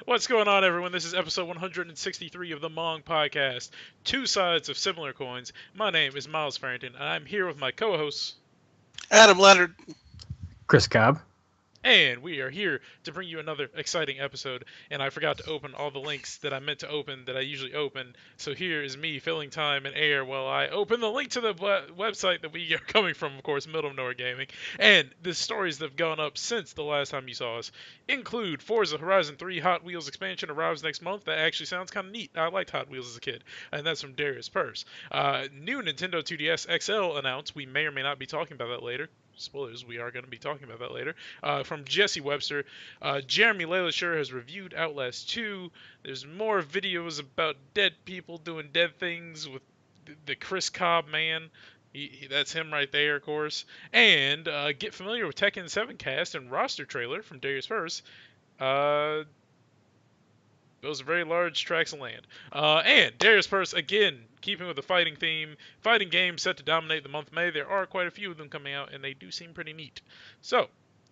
What's going on, everyone? This is episode 163 of the MONG podcast. Two sides of similar coins. My name is Myles Farrington, and I'm here with my co-hosts. Adam Leonard. Chris Cobb. And we are here to bring you another exciting episode. And I forgot to open all the links that I meant to open that I usually open. So here is me filling time and air while I open the link to the website that we are coming from, of course, Middle of Nowhere Gaming. And the stories that have gone up since the last time you saw us include Forza Horizon 3 Hot Wheels expansion arrives next month. That actually sounds kind of neat. I liked Hot Wheels as a kid. And that's from Darius Purse. New Nintendo 2DS XL announced. We may or may not be talking about that later. Spoilers, we are going to be talking about that later. From Jesse Webster, Jeremy Lalashur has reviewed Outlast 2. There's more videos about dead people doing dead things with the Chris Cobb man. That's him right there, of course. And get familiar with Tekken 7 cast and roster trailer from Darius First. Those are very large tracts of land. And Darius Purse, again, keeping with the fighting theme, fighting games set to dominate the month of May. There are quite a few of them coming out, and they do seem pretty neat. So,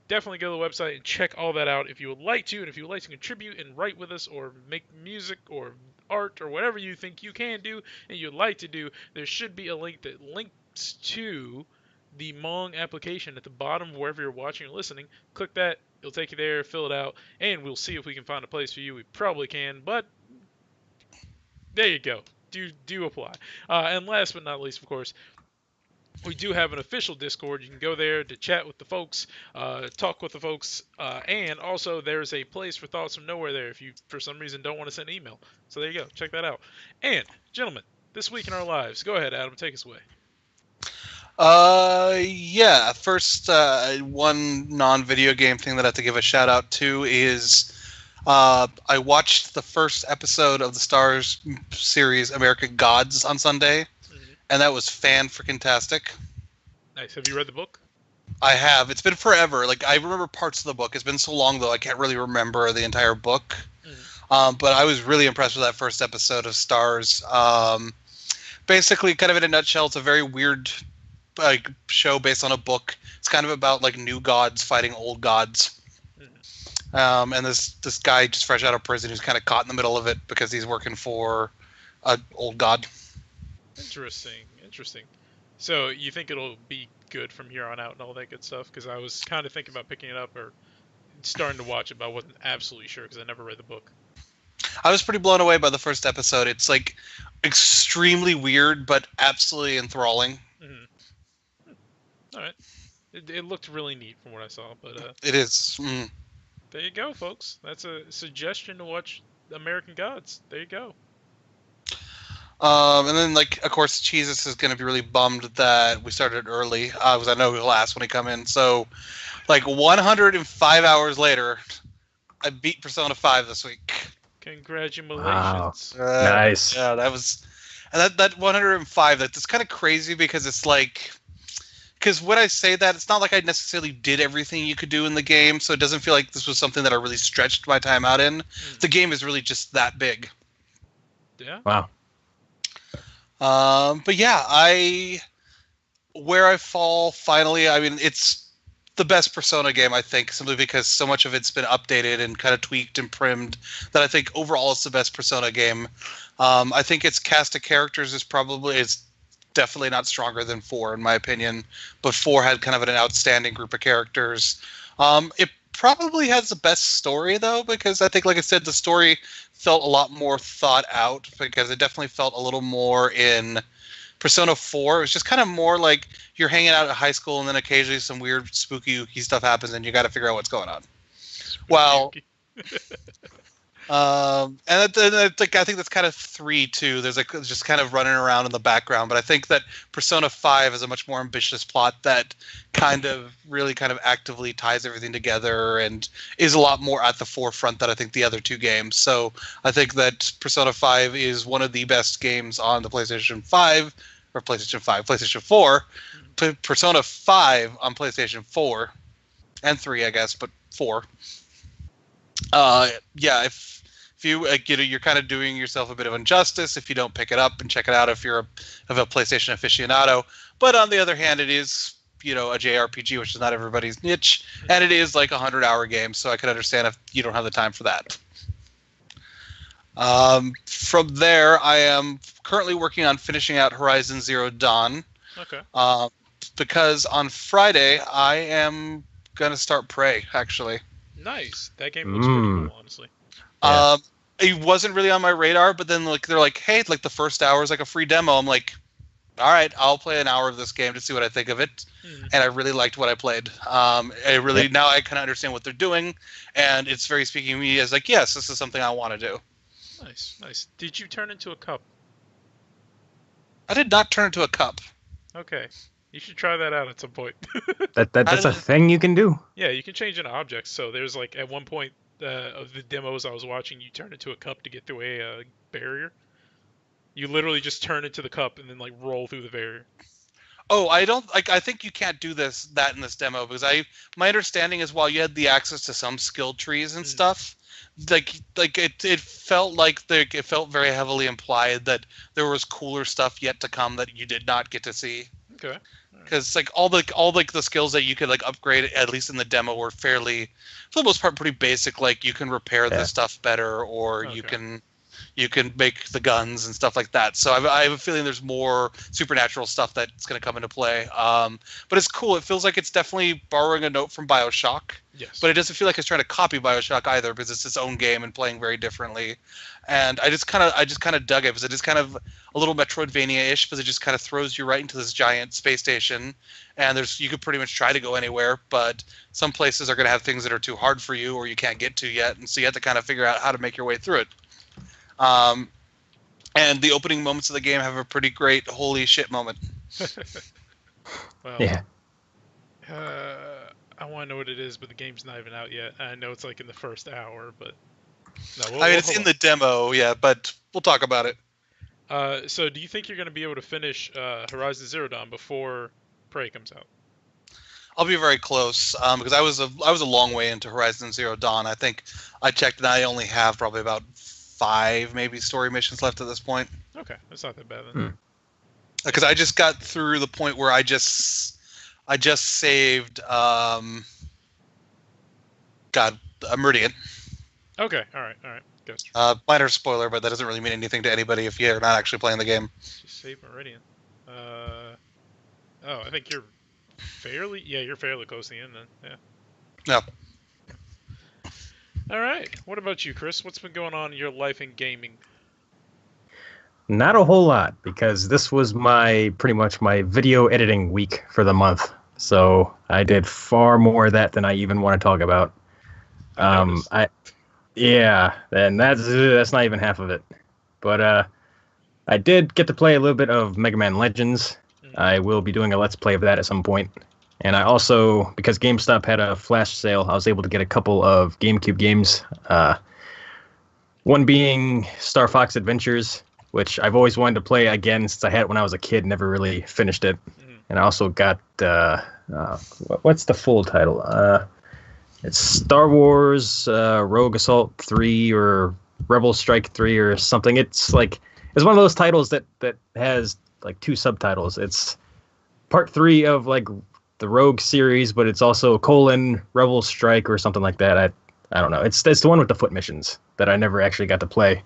definitely go to the website and check all that out if you would like to, and if you would like to contribute and write with us, or make music, or art, or whatever you think you can do and you'd like to do, there should be a link that links to the Mong application at the bottom of wherever you're watching or listening. Click that. It'll take you there, fill it out, and we'll see if we can find a place for you. We probably can, but there you go. Do apply. And last but not least, of course, we do have an official Discord. You can go there to chat with the folks, talk with the folks, and also there's a place for Thoughts from Nowhere there if you, for some reason, don't want to send an email. So there you go. Check that out. And, gentlemen, this week in our lives. Go ahead, Adam. Take us away. First, one non-video game thing that I have to give a shout out to is I watched the first episode of the Stars series American Gods on Sunday, and that was fan-freaking-tastic. Nice. Have you read the book? I have. It's been forever. Like, I remember parts of the book. It's been so long, though, I can't really remember the entire book. But I was really impressed with that first episode of Stars. Basically, kind of in a nutshell, it's a very weird show based on a book. It's kind of about like new gods fighting old gods. And this guy just fresh out of prison who's kind of caught in the middle of it because he's working for an old god. Interesting. So you think it'll be good from here on out and all that good stuff? Because I was kind of thinking about picking it up or starting to watch it, but I wasn't absolutely sure because I never read the book. I was pretty blown away by the first episode. It's like extremely weird, but absolutely enthralling. All right. It looked really neat from what I saw, but it is. There you go, folks. That's a suggestion to watch American Gods. There you go. And then, like, of course, Jesus is going to be really bummed that we started early, because I know he'll last when he come in. So, like, 105 hours later, I beat Persona 5 this week. Congratulations. Wow. Nice. Yeah, that was... And that 105, that's kind of crazy because it's like... Because when I say that, it's not like I necessarily did everything you could do in the game, so it doesn't feel like this was something that I really stretched my time out in. The game is really just that big. Yeah. Wow. But yeah, where I fall finally, I mean, it's the best Persona game, I think, simply because so much of it's been updated and kind of tweaked and primed that I think overall it's the best Persona game. I think its cast of characters is definitely not stronger than 4 in my opinion, but 4 had kind of an outstanding group of characters. It probably has the best story though, because I think, like I said, the story felt a lot more thought out, because it definitely felt a little more in Persona 4. It was just kind of more like you're hanging out at high school and then occasionally some weird spooky stuff happens and you got to figure out what's going on. Well, and I think that's kind of 3 too. There's like just kind of running around in the background, but I think that Persona 5 is a much more ambitious plot that kind of actively ties everything together and is a lot more at the forefront than I think the other 2 games. So I think that Persona 5 is one of the best games on the PlayStation 4. Persona 5 on PlayStation 4 and 3, I guess, but 4. If you you're kind of doing yourself a bit of injustice if you don't pick it up and check it out if you're a PlayStation aficionado. But on the other hand, it is a JRPG, which is not everybody's niche, and it is like a 100-hour game, so I can understand if you don't have the time for that. From there, I am currently working on finishing out Horizon Zero Dawn. Okay. Because on Friday, I am going to start Prey, actually. Nice. That game looks pretty cool, honestly. Yeah. It wasn't really on my radar, but then they're like, hey, like the first hour is like a free demo. I'm like, all right, I'll play an hour of this game to see what I think of it. And I really liked what I played. Now I kind of understand what they're doing, and it's very speaking to me as like, yes, this is something I want to do. Nice. Did you turn into a cup? I did not turn into a cup. Okay. You should try that out at some point. That's a thing you can do. Yeah, you can change into objects. So there's like at one point of the demos I was watching, you turn into a cup to get through a barrier. You literally just turn into the cup and then like roll through the barrier. Oh, I don't like. I think you can't do that in this demo because my understanding is while you had the access to some skill trees and stuff, it felt like it felt very heavily implied that there was cooler stuff yet to come that you did not get to see. Okay. Because like all the skills that you could like upgrade at least in the demo were fairly, for the most part, pretty basic. Like you can repair the stuff better, or you can make the guns and stuff like that. So I have a feeling there's more supernatural stuff that's going to come into play. But it's cool. It feels like it's definitely borrowing a note from BioShock. Yes. But it doesn't feel like it's trying to copy BioShock either because it's its own game and playing very differently. And I just kind of dug it because it is kind of a little Metroidvania-ish because it just kind of throws you right into this giant space station. And you could pretty much try to go anywhere, but some places are going to have things that are too hard for you or you can't get to yet. And so you have to kind of figure out how to make your way through it. And the opening moments of the game have a pretty great holy shit moment. Well, Yeah. I want to know what it is, but the game's not even out yet. I know it's like in the first hour, but no. It's in the demo, yeah, but we'll talk about it. So do you think you're going to be able to finish Horizon Zero Dawn before Prey comes out? I'll be very close because I was a long way into Horizon Zero Dawn. I think I checked and I only have probably about 5 maybe story missions left at this point. Okay, that's not that bad then. Because I just got through the point where I just saved Meridian. Okay, all right, good. Minor spoiler, but that doesn't really mean anything to anybody if you're not actually playing the game. Just save Meridian. I think you're fairly close to the end then. Yeah. No. All right. What about you, Chris? What's been going on in your life in gaming? Not a whole lot, because this was pretty much my video editing week for the month. So I did far more of that than I even want to talk about. And that's not even half of it. But I did get to play a little bit of Mega Man Legends. I will be doing a Let's Play of that at some point. And I also, because GameStop had a flash sale, I was able to get a couple of GameCube games. One being Star Fox Adventures, which I've always wanted to play again since I had it when I was a kid, never really finished it. And I also got, what's the full title? It's Star Wars Rogue Assault 3 or Rebel Strike 3 or something. It's one of those titles that has like 2 subtitles. It's part 3 of like the Rogue series, but it's also Rebel Strike or something like that. I don't know. It's the one with the foot missions that I never actually got to play.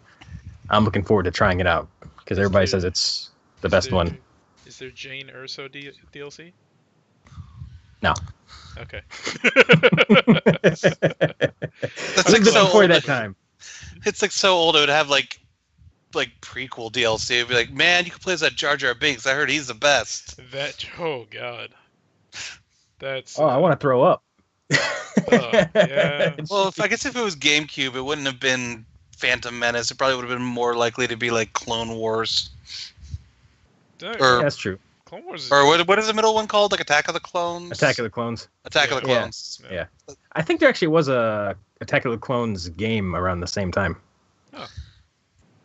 I'm looking forward to trying it out because everybody says it's the best one. Is there Jane Erso DLC? No. Okay. That's like so before old. That time. It's like so old. It would have like prequel DLC. It'd be like, man, you could play as that Jar Jar Binks. I heard he's the best. Oh god. That's. Oh, I want to throw up. Yeah. Well, I guess if it was GameCube, it wouldn't have been Phantom Menace. It probably would have been more likely to be like Clone Wars. That's true. Clone Wars. Or what is the middle one called? Like Attack of the Clones? Attack of the Clones. Attack of the Clones. Yeah. I think there actually was a Attack of the Clones game around the same time. Oh.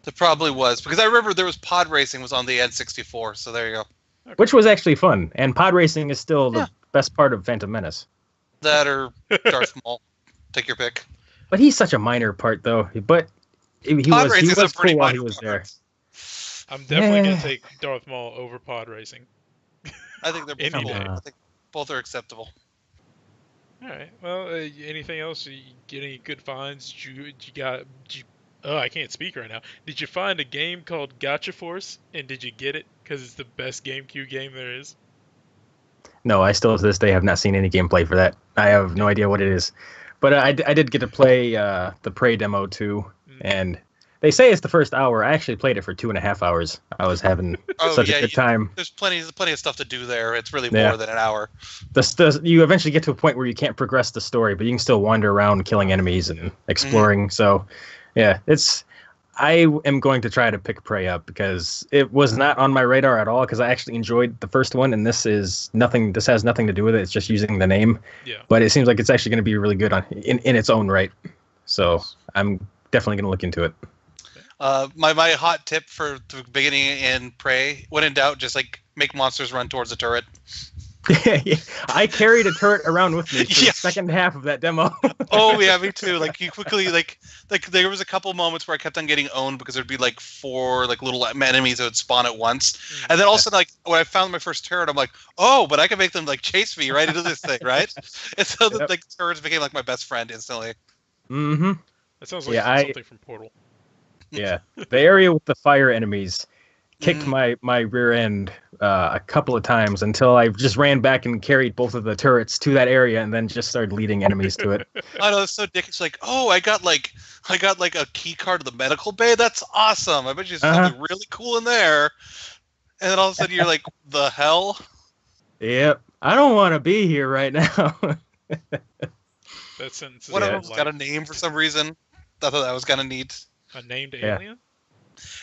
There probably was. Because I remember there was pod racing was on the N64, so there you go. Okay. Which was actually fun. And pod racing is still the best part of Phantom Menace. That or Darth Maul. Take your pick. But he's such a minor part, though. But he was cool while he was there. I'm definitely going to take Darth Maul over pod racing. I think they're both cool. I think both are acceptable. All right. Well, anything else? You get any good finds? Did you Oh, I can't speak right now. Did you find a game called Gotcha Force, and did you get it? Because it's the best GameCube game there is. No, I still to this day have not seen any gameplay for that. I have no idea what it is. But I did get to play the Prey demo too, and they say it's the first hour. I actually played it for 2.5 hours. I was having such a good time. There's plenty of stuff to do there. It's really Yeah. more than an hour. You eventually get to a point where you can't progress the story, but you can still wander around killing enemies and exploring. So, yeah, I am going to try to pick Prey up because it was not on my radar at all because I actually enjoyed the first one, and this has nothing to do with it. It's just using the name. Yeah. But it seems like it's actually going to be really good in its own right. So I'm definitely going to look into it. My hot tip for the beginning in Prey, when in doubt, just like make monsters run towards the turret. I carried a turret around with me for the second half of that demo. Oh yeah, me too. Like you quickly like there was a couple moments where I kept on getting owned because there'd be like 4 like little enemies that would spawn at once, and then all of a sudden like when I found my first turret, I'm like, oh, but I can make them like chase me right into this thing, right? And so like turrets became like my best friend instantly. Mm-hmm. That sounds like something from Portal. Yeah, the area with the fire enemies kicked my rear end a couple of times until I just ran back and carried both of the turrets to that area and then just started leading enemies to it. I know, it's so dick. It's like, oh, I got like a key card to the medical bay. That's awesome. I bet you there's something really cool in there. And then all of a sudden you're like, the hell? Yep. I don't want to be here right now. That sentence is one of them's got a name for some reason. I thought that was kind of neat. A named alien?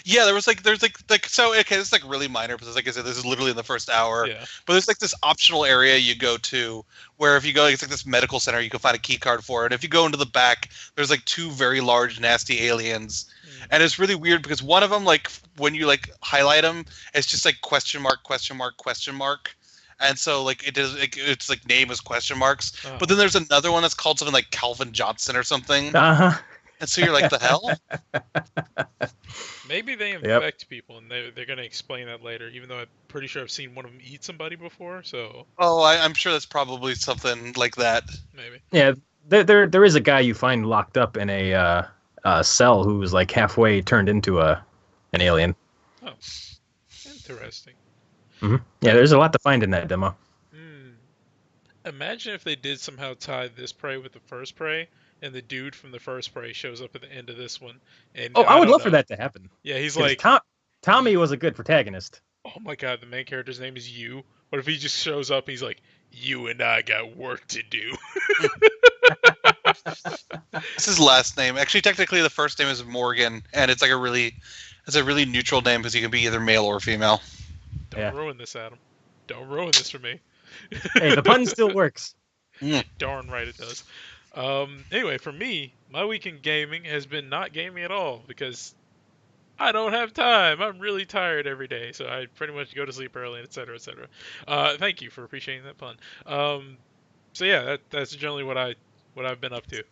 Yeah, there's so okay, this is like really minor because like I said, this is literally in the first hour. Yeah. But there's like this optional area you go to where if you go, it's like this medical center, you can find a key card for it. If you go into the back, there's like 2 very large, nasty aliens. And it's really weird because one of them, like when you like highlight them, it's just like question mark, question mark, question mark. And so like it's like name is question marks. Oh. But then there's another one that's called something like Calvin Johnson or something. And so you're like, the hell? Maybe they infect people, and they're going to explain that later, even though I'm pretty sure I've seen one of them eat somebody before, so... Oh, I'm sure that's probably something like that. Maybe. Yeah, there is a guy you find locked up in a cell who was like halfway turned into an alien. Oh, interesting. Mm-hmm. Yeah, there's a lot to find in that demo. Imagine if they did somehow tie this Prey with the first Prey, and the dude from the first Prey shows up at the end of this one. And I would love for that to happen. Yeah, he's like... Tommy was a good protagonist. Oh my god, the main character's name is You. What if he just shows up and he's like, you and I got work to do? That's his last name. Actually, technically the first name is Morgan, and it's like a really neutral name because he can be either male or female. Don't ruin this, Adam. Don't ruin this for me. Hey, the pun still works. Darn right it does. Anyway, for me, my weekend gaming has been not gaming at all because I don't have time. I'm really tired every day, so I pretty much go to sleep early, etc., etc. Thank you for appreciating that pun. So yeah, that's generally what I've been up to.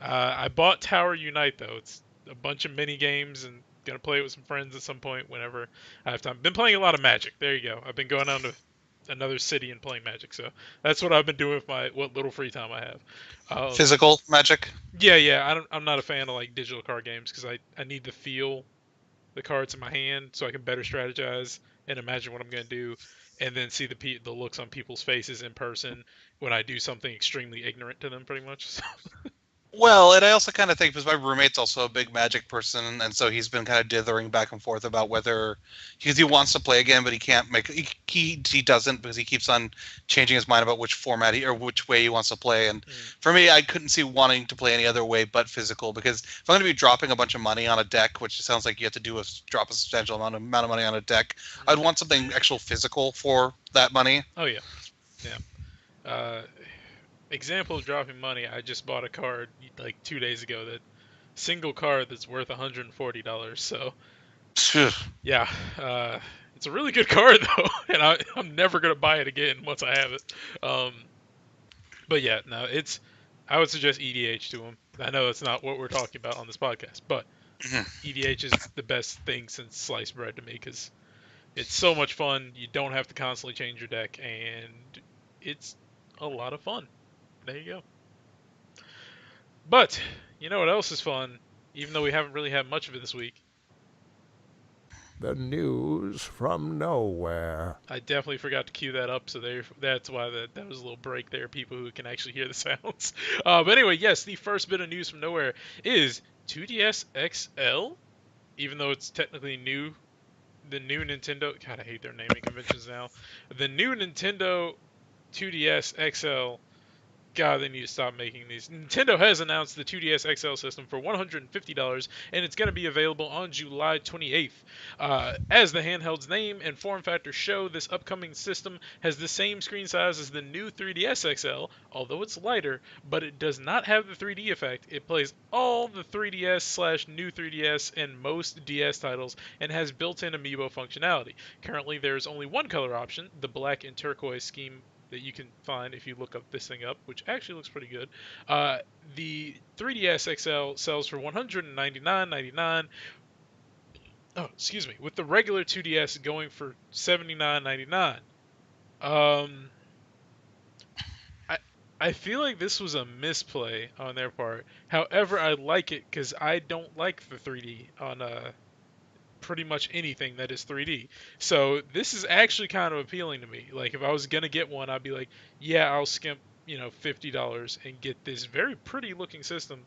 I bought Tower Unite though. It's a bunch of mini games and gonna play it with some friends at some point whenever I have time. Been playing a lot of Magic. There you go. I've been going down to another city and playing Magic, so that's what I've been doing with what little free time I have. Physical Magic? Yeah. I'm not a fan of like digital card games because I need to feel the cards in my hand so I can better strategize and imagine what I'm going to do, and then see the looks on people's faces in person when I do something extremely ignorant to them, pretty much. Well, and I also kind of think, because my roommate's also a big Magic person, and so he's been kind of dithering back and forth about whether, because he wants to play again, but he can't he doesn't because he keeps on changing his mind about which format or which way he wants to play. And for me, I couldn't see wanting to play any other way but physical, because if I'm going to be dropping a bunch of money on a deck, which sounds like you have to drop a substantial amount of money on a deck, I'd want something actual physical for that money. Oh yeah. Example of dropping money, I just bought a card like 2 days ago, that single card that's worth $140, so yeah, it's a really good card though, and I'm never going to buy it again once I have it. But yeah, no, I would suggest EDH to him. I know it's not what we're talking about on this podcast, but EDH is the best thing since sliced bread to me, because it's so much fun. You don't have to constantly change your deck, and it's a lot of fun. There you go. But you know what else is fun? even though we haven't really had much of it this week. The news from nowhere. I definitely forgot to cue that up, so that's why that was a little break there, people who can actually hear the sounds. But anyway, yes, the first bit of news from nowhere is 2DS XL, even though it's technically new. The new Nintendo, God, I hate their naming conventions now. The new Nintendo 2DS XL. God, they need to stop making these. Nintendo has announced the 2DS XL system for $150, and it's going to be available on July 28th. As the handheld's name and form factor show, this upcoming system has the same screen size as the new 3DS XL, although it's lighter, but it does not have the 3D effect. It plays all the 3DS/new 3DS and most DS titles, and has built-in amiibo functionality. Currently, there is only one color option, the black and turquoise scheme, that you can find if you look up this thing up, which actually looks pretty good. The 3DS XL sells for $199.99. Oh, excuse me. With the regular 2DS going for $79.99. I feel like this was a misplay on their part. However, I like it because I don't like the 3D on pretty much anything that is 3D. So this is actually kind of appealing to me. Like if I was gonna get one, I'd be like, yeah, I'll skimp, $50 and get this very pretty looking system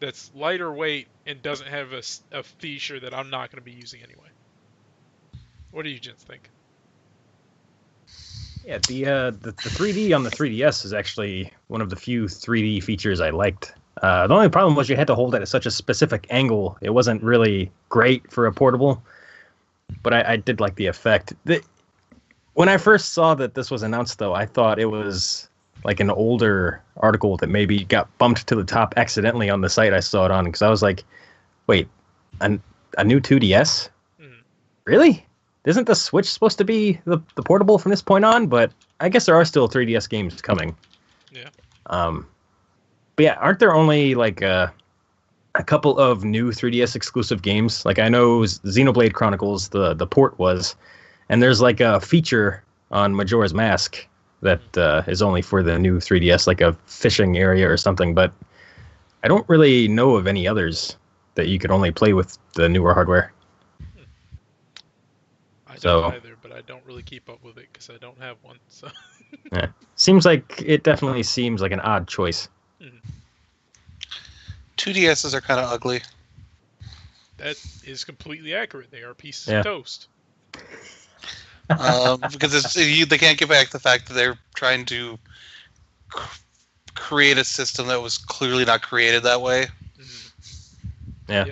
that's lighter weight and doesn't have a feature that I'm not gonna be using anyway. What do you gents think? Yeah, the 3D on the 3DS is actually one of the few 3D features I liked. The only problem was you had to hold it at such a specific angle. It wasn't really great for a portable, but I did like the effect. When I first saw that this was announced, though, I thought it was like an older article that maybe got bumped to the top accidentally on the site I saw it on, because I was like, wait, a new 2DS? Mm. Really? Isn't the Switch supposed to be the portable from this point on? But I guess there are still 3DS games coming. Yeah. But yeah, aren't there only like a couple of new 3DS exclusive games? Like I know Xenoblade Chronicles, the port was, and there's like a feature on Majora's Mask that is only for the new 3DS, like a fishing area or something. But I don't really know of any others that you could only play with the newer hardware. I don't either, but I don't really keep up with it because I don't have one. So. Yeah. It definitely seems like an odd choice. 2DSs are kind of ugly. That is completely accurate. They are pieces of toast. Because they can't get back the fact that they're trying to create a system that was clearly not created that way. Yeah.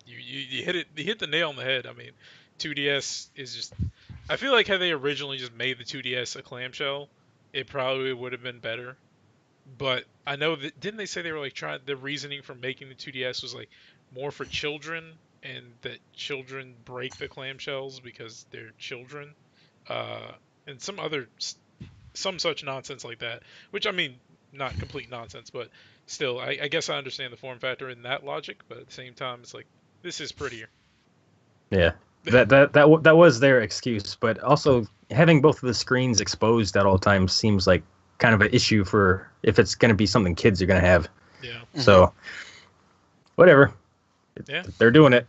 You hit the nail on the head. I mean, 2DS is just. I feel like had they originally just made the 2DS a clamshell, it probably would have been better. But I know that didn't they say they were like the reasoning for making the 2DS was like more for children, and that children break the clamshells because they're children, and some such nonsense like that. Which I mean, not complete nonsense, but still, I guess I understand the form factor in that logic. But at the same time, it's like this is prettier. Yeah, that was their excuse, but also having both of the screens exposed at all times seems like kind of an issue for if it's going to be something kids are going to have. Yeah. So, whatever. Yeah. They're doing it.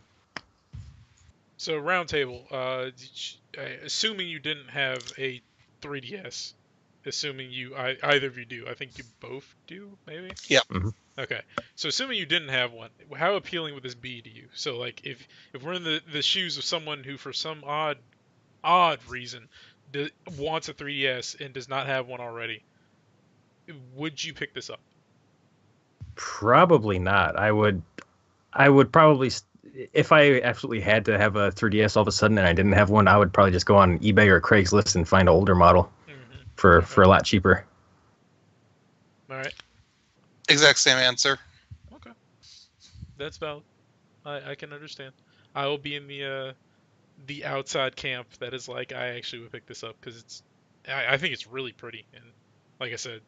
So, Roundtable, assuming you didn't have a 3DS, assuming either of you do, I think you both do, maybe? Yeah. Mm-hmm. Okay. So, assuming you didn't have one, how appealing would this be to you? So, like, if we're in the shoes of someone who, for some odd reason, wants a 3DS and does not have one already, would you pick this up? Probably not. I would probably, if I absolutely had to have a 3DS all of a sudden and I didn't have one, I would probably just go on eBay or Craigslist and find an older model for a lot cheaper. All right. Exact same answer. Okay. That's valid. I can understand. I will be in the outside camp that is like, I actually would pick this up because I think it's really pretty, and like I said,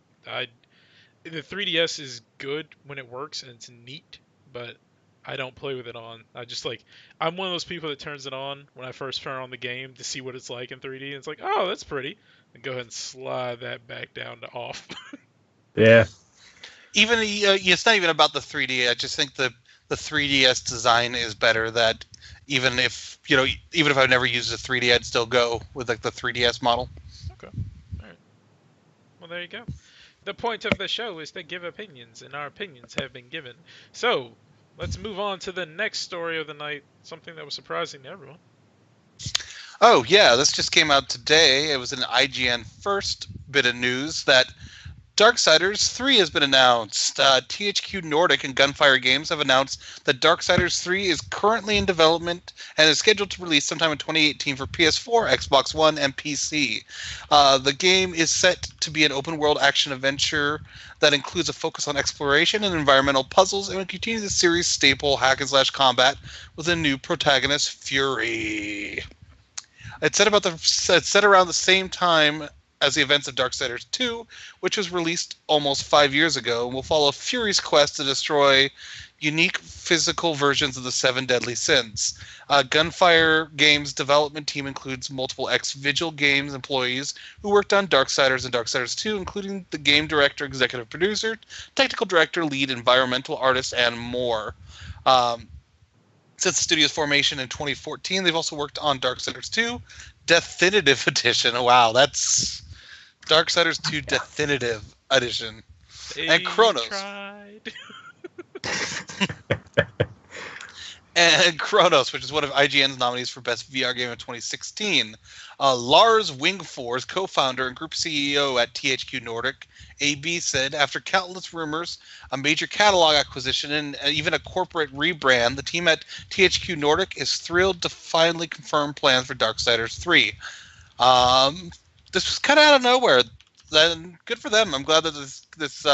the 3DS is good when it works and it's neat, but I don't play with it on. I'm one of those people that turns it on when I first turn on the game to see what it's like in 3D, and it's like, oh, that's pretty, and go ahead and slide that back down to off. Yeah. even it's not even about the 3D. I just think the 3DS design is better. That even if I've never used a 3D, I'd still go with like the 3DS model. Okay. All right. Well, there you go. The point of the show is to give opinions, and our opinions have been given. So, let's move on to the next story of the night, something that was surprising to everyone. Oh, yeah, this just came out today. It was an IGN first bit of news that Darksiders 3 has been announced. THQ Nordic and Gunfire Games have announced that Darksiders 3 is currently in development and is scheduled to release sometime in 2018 for PS4, Xbox One, and PC. The game is set to be an open-world action-adventure that includes a focus on exploration and environmental puzzles, and will continue the series' staple hack-and-slash combat with a new protagonist, Fury. It's set around the same time as the events of Darksiders 2, which was released almost 5 years ago, and will follow Fury's quest to destroy unique physical versions of the 7 deadly sins. Gunfire Games' development team includes multiple ex-Vigil Games employees who worked on Darksiders and Darksiders 2, including the game director, executive producer, technical director, lead environmental artist, and more. Since the studio's formation in 2014, they've also worked on Darksiders 2 Definitive Edition. Wow, that's Darksiders 2 Definitive Edition. And Chronos. And Chronos, which is one of IGN's nominees for Best VR Game of 2016. Lars Wingfors, co-founder and group CEO at THQ Nordic, AB said, after countless rumors, a major catalog acquisition, and even a corporate rebrand, the team at THQ Nordic is thrilled to finally confirm plans for Darksiders 3. This was kind of out of nowhere. Then good for them. I'm glad that this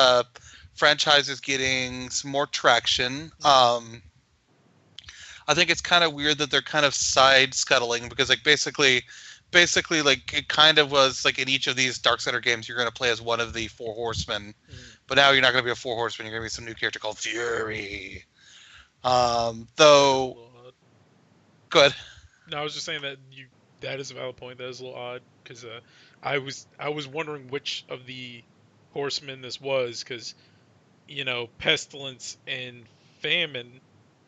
franchise is getting some more traction. I think it's kind of weird that they're kind of side scuttling because like basically like it kind of was like in each of these Darksider games you're going to play as one of the Four Horsemen, but now you're not going to be a Four Horseman. You're going to be some new character called Fury. Though, good. No, I was just saying that is a valid point. That is a little odd because I was wondering which of the horsemen this was because Pestilence and Famine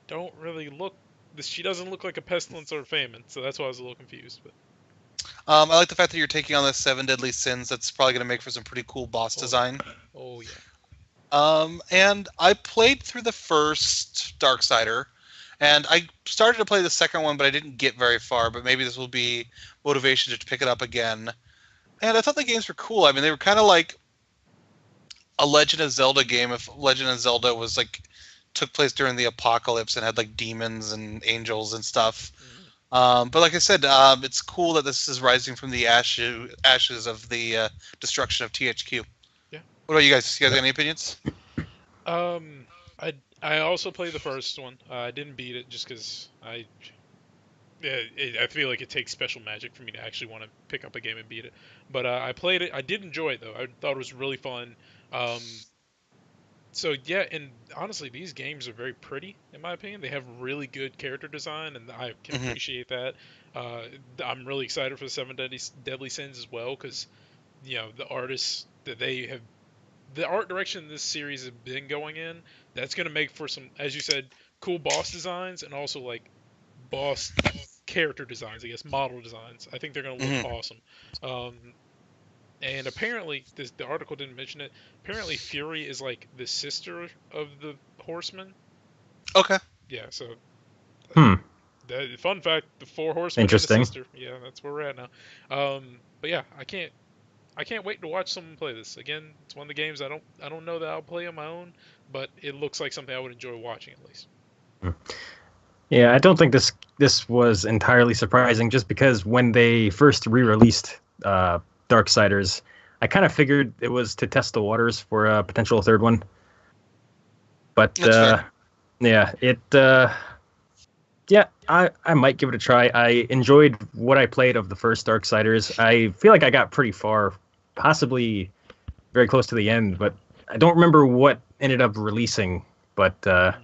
don't really look. She doesn't look like a Pestilence or a Famine, so that's why I was a little confused. But I like the fact that you're taking on the 7 deadly sins. That's probably going to make for some pretty cool boss design. Oh yeah. And I played through the first Darksider, and I started to play the second one, but I didn't get very far. But maybe this will be motivation to pick it up again. And I thought the games were cool. I mean, they were kind of like a Legend of Zelda game. If Legend of Zelda was like took place during the apocalypse and had like demons and angels and stuff. But like I said, it's cool that this is rising from the ashes of the destruction of THQ. Yeah. What about you guys? You guys got any opinions? I also played the first one. I didn't beat it just because I feel like it takes special magic for me to actually want to pick up a game and beat it. But I played it. I did enjoy it though. I thought it was really fun. So yeah, and honestly, these games are very pretty, in my opinion. They have really good character design, and I can appreciate that. I'm really excited for the 7 Deadly Sins as well, because the artists that they have, the art direction this series has been going in, that's going to make for some, as you said, cool boss designs, and also like boss character designs, I guess, model designs. I think they're going to look awesome. And apparently, the article didn't mention it. Apparently, Fury is like the sister of the Horsemen. Okay. Yeah. So. Fun fact: the 4 Horsemen. Interesting. And the sister. Yeah, that's where we're at now. But yeah, I can't wait to watch someone play this. Again, it's one of the games I don't know that I'll play on my own, but it looks like something I would enjoy watching at least. Yeah, I don't think this was entirely surprising, just because when they first re-released Darksiders, I kind of figured it was to test the waters for a potential third one. But yeah, I might give it a try. I enjoyed what I played of the first Darksiders. I feel like I got pretty far, possibly very close to the end, but I don't remember what ended up releasing. But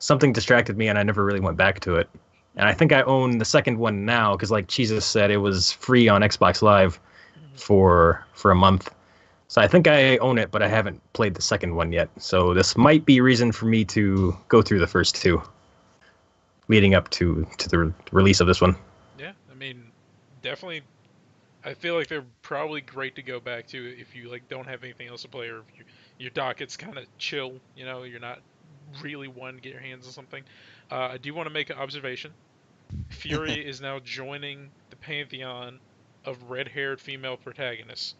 something distracted me, and I never really went back to it. And I think I own the second one now, because like Jesus said, it was free on Xbox Live for a month. So I think I own it, but I haven't played the second one yet. So this might be reason for me to go through the first two, leading up to the release of this one. Yeah, I mean, definitely. I feel like they're probably great to go back to if you like don't have anything else to play, or if your docket's kind of chill. You know, you're not really wanting to get your hands on something. I do want to make an observation. Fury is now joining the pantheon of red-haired female protagonists.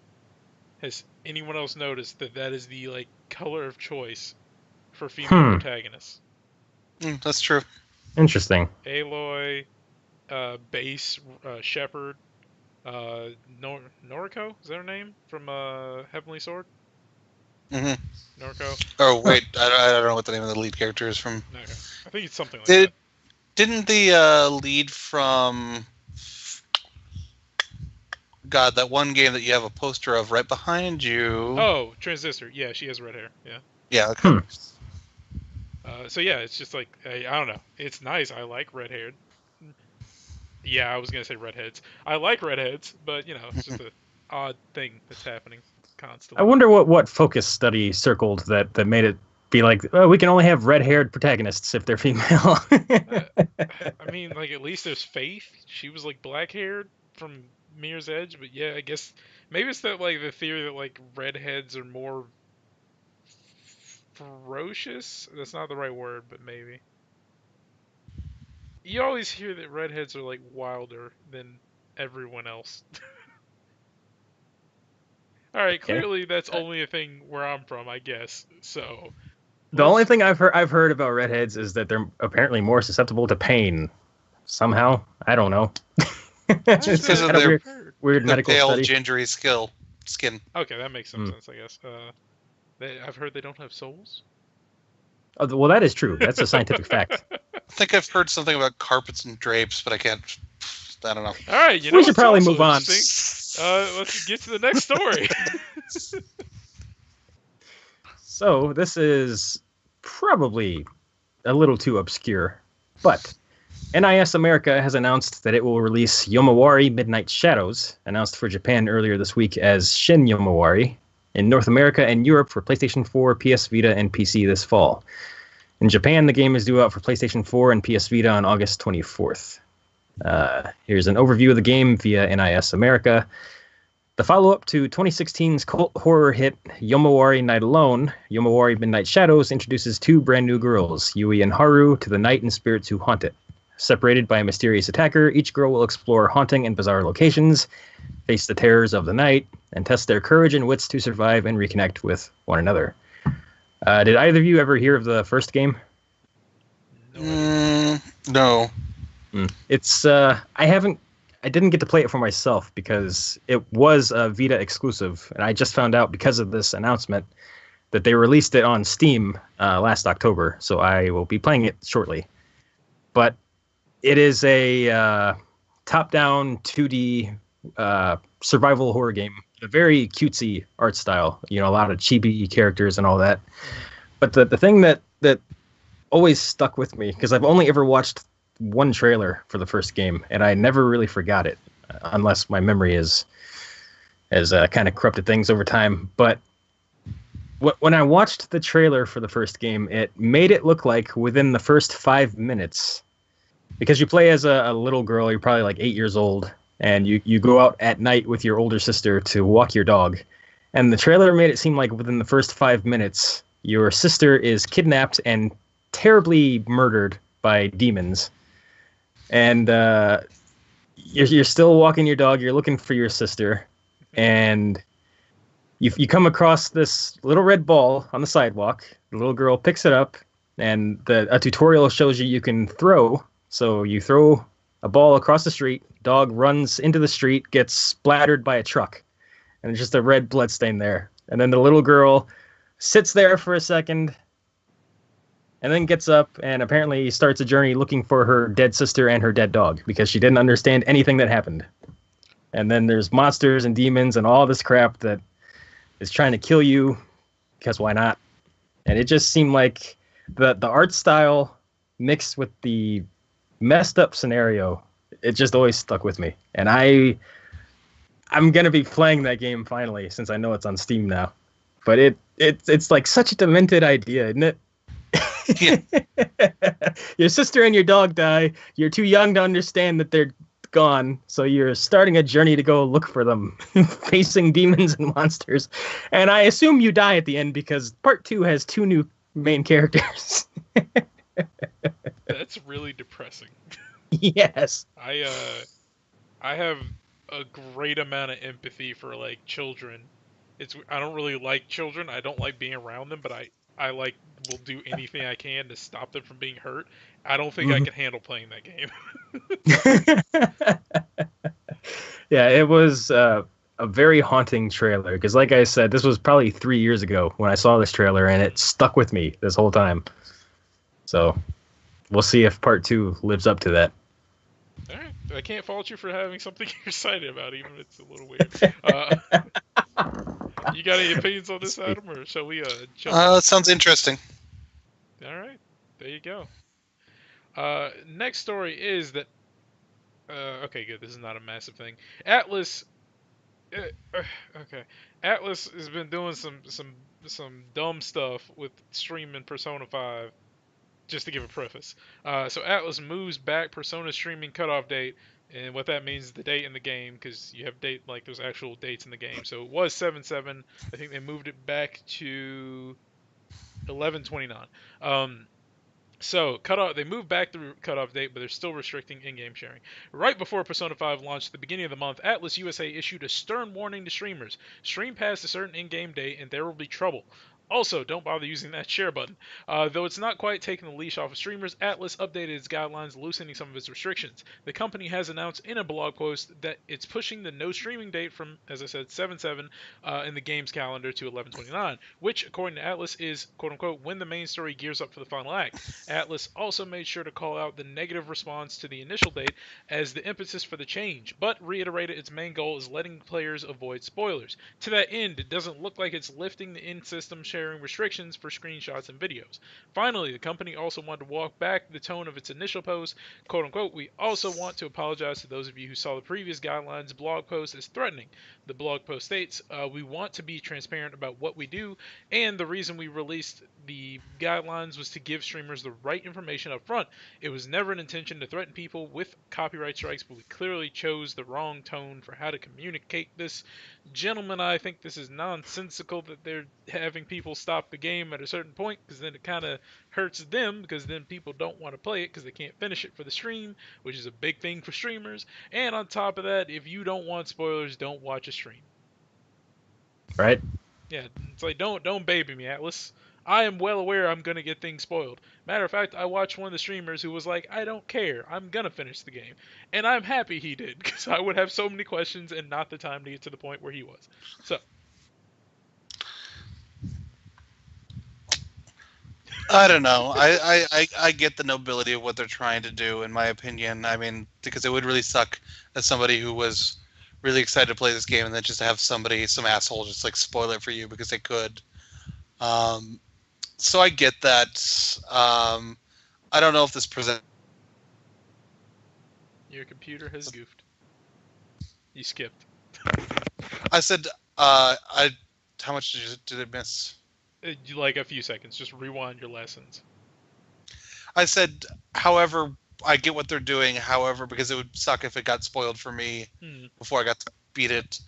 Has anyone else noticed that is the like color of choice for female protagonists? That's true. Interesting. Aloy, Base, Shepard, Noriko, is that her name from Heavenly Sword? Mm-hmm. Noriko. Oh wait, I don't know what the name of the lead character is from. Okay. I think it's something like that. Didn't the lead from God, that one game that you have a poster of right behind you? Oh, Transistor. Yeah, she has red hair. Yeah. Yeah. Okay. So yeah, it's just like I don't know. It's nice. I like red-haired. Yeah, I was gonna say redheads. I like redheads, but you know, it's just an odd thing that's happening constantly. I wonder what focus study circled that made it be like, oh, we can only have red-haired protagonists if they're female. I mean, like at least there's Faith. She was like black-haired from Mirror's Edge, but yeah, I guess maybe it's that like the theory that like redheads are more ferocious. That's not the right word, but maybe. You always hear that redheads are like wilder than everyone else. Alright, clearly that's only a thing where I'm from, I guess. So the only thing I've heard about redheads is that they're apparently more susceptible to pain. Somehow. I don't know. It's because of their weird medical pale, study. gingery skin. Okay, that makes some sense, I guess. I've heard they don't have souls. Oh, well, that is true. That's a scientific fact. I think I've heard something about carpets and drapes, but I don't know. All right, we should probably move on. Let's get to the next story. So this is probably a little too obscure, but NIS America has announced that it will release Yomawari Midnight Shadows, announced for Japan earlier this week as Shin Yomawari, in North America and Europe for PlayStation 4, PS Vita, and PC this fall. In Japan, the game is due out for PlayStation 4 and PS Vita on August 24th. Here's an overview of the game via NIS America. The follow-up to 2016's cult horror hit Yomawari Night Alone, Yomawari Midnight Shadows introduces two brand new girls, Yui and Haru, to the night and spirits who haunt it. Separated by a mysterious attacker, each girl will explore haunting and bizarre locations, face the terrors of the night, and test their courage and wits to survive and reconnect with one another. Did either of you ever hear of the first game? No. It's I didn't get to play it for myself because it was a Vita exclusive, and I just found out because of this announcement that they released it on Steam last October, so I will be playing it shortly. But it is a top-down 2D survival horror game, a very cutesy art style. You know, a lot of chibi characters and all that. But the thing that always stuck with me, because I've only ever watched one trailer for the first game, and I never really forgot it, unless my memory has kind of corrupted things over time. But when I watched the trailer for the first game, it made it look like within the first 5 minutes, because you play as a little girl, you're probably like 8 years old, and you go out at night with your older sister to walk your dog. And the trailer made it seem like within the first 5 minutes, your sister is kidnapped and terribly murdered by demons. And you're still walking your dog, you're looking for your sister, and you come across this little red ball on the sidewalk. The little girl picks it up, and a tutorial shows you can throw. So you throw a ball across the street, dog runs into the street, gets splattered by a truck, and there's just a red blood stain there. And then the little girl sits there for a second, and then gets up and apparently starts a journey looking for her dead sister and her dead dog because she didn't understand anything that happened. And then there's monsters and demons and all this crap that is trying to kill you because why not? And it just seemed like the art style mixed with the messed up scenario, it just always stuck with me. And I I'm gonna be playing that game finally since I know it's on Steam now. But it's like such a demented idea, isn't it? Yeah. Your sister and your dog die. You're too young to understand that they're gone, so you're starting a journey to go look for them, facing demons and monsters. And I assume you die at the end because part 2 has 2 new main characters. That's really depressing. Yes. I have a great amount of empathy for like children. I don't really like children. I don't like being around them, but I like will do anything I can to stop them from being hurt. I don't think I can handle playing that game. Yeah, it was a very haunting trailer because, like I said, this was probably 3 years ago when I saw this trailer, and it stuck with me this whole time. So we'll see if part 2 lives up to that. All right, I can't fault you for having something you're excited about, even if it's a little weird. You got any opinions on this, Adam, or shall we jump? That sounds interesting. All right, there you go. Next story is that. Okay, good. This is not a massive thing. Atlas. Okay, Atlas has been doing some dumb stuff with streaming Persona 5. Just to give a preface. So Atlas moves back Persona streaming cutoff date, and what that means is the date in the game, because you have there's actual dates in the game. So it was 7/7. I think they moved it back to 11/29. So they moved back the cutoff date, but they're still restricting in-game sharing. Right before Persona 5 launched at the beginning of the month, Atlas USA issued a stern warning to streamers: stream past a certain in-game date and there will be trouble. Also, don't bother using that share button. Though it's not quite taking the leash off of streamers, Atlas updated its guidelines, loosening some of its restrictions. The company has announced in a blog post that it's pushing the no streaming date from, as I said, 7/7 in the game's calendar to 11/29, which, according to Atlas, is, quote-unquote, when the main story gears up for the final act. Atlas also made sure to call out the negative response to the initial date as the impetus for the change, but reiterated its main goal is letting players avoid spoilers. To that end, it doesn't look like it's lifting the in-system sharing restrictions for screenshots and videos. Finally, the company also wanted to walk back the tone of its initial post. Quote unquote, we also want to apologize to those of you who saw the previous guidelines blog post as threatening. The blog post states, we want to be transparent about what we do, and the reason we released the guidelines was to give streamers the right information up front. It was never an intention to threaten people with copyright strikes, but we clearly chose the wrong tone for how to communicate this. Gentlemen, I think this is nonsensical that they're having people stop the game at a certain point, because then it kind of hurts them, because then people don't want to play it because they can't finish it for the stream, which is a big thing for streamers. And on top of that, if you don't want spoilers, don't watch a stream. Right? Yeah, it's like, don't baby me, Atlas. I am well aware I'm going to get things spoiled. Matter of fact, I watched one of the streamers who was like, I don't care, I'm going to finish the game. And I'm happy he did, because I would have so many questions and not the time to get to the point where he was. So. I don't know. I get the nobility of what they're trying to do, in my opinion. I mean, because it would really suck as somebody who was really excited to play this game and then just have some asshole just like spoil it for you because they could. So I get that. I don't know if this presents. Your computer has goofed. You skipped. I said, how much did it miss? Like a few seconds. Just rewind your lessons. I said, however, I get what they're doing. However, because it would suck if it got spoiled for me before I got to beat it.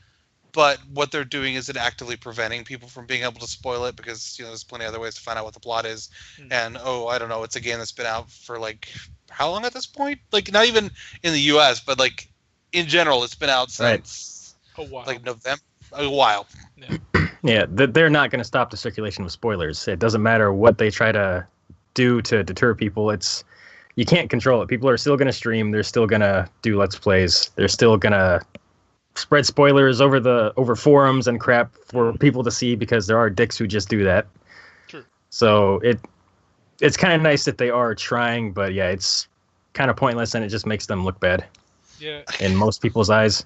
But what they're doing is it actively preventing people from being able to spoil it because, there's plenty of other ways to find out what the plot is. And, I don't know, it's a game that's been out for, like, how long at this point? Like, not even in the U.S., but, like, in general, it's been out since, a while. Like, November. A while. Yeah. Yeah, they're not going to stop the circulation of spoilers. It doesn't matter what they try to do to deter people. You can't control it. People are still going to stream. They're still going to do Let's Plays. They're still going to spread spoilers over forums and crap for people to see because there are dicks who just do that. True. So it's kind of nice that they are trying, but yeah, it's kind of pointless and it just makes them look bad. Yeah. In most people's eyes.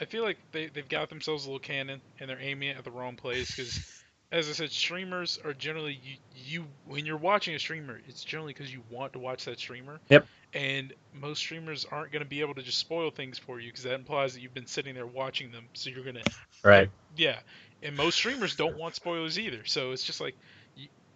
I feel like they've got themselves a little cannon and they're aiming it at the wrong place because as I said, streamers are generally you when you're watching a streamer, it's generally because you want to watch that streamer. Yep. And most streamers aren't going to be able to just spoil things for you because that implies that you've been sitting there watching them. So you're gonna, Right. yeah. And most streamers don't want spoilers either. So it's just like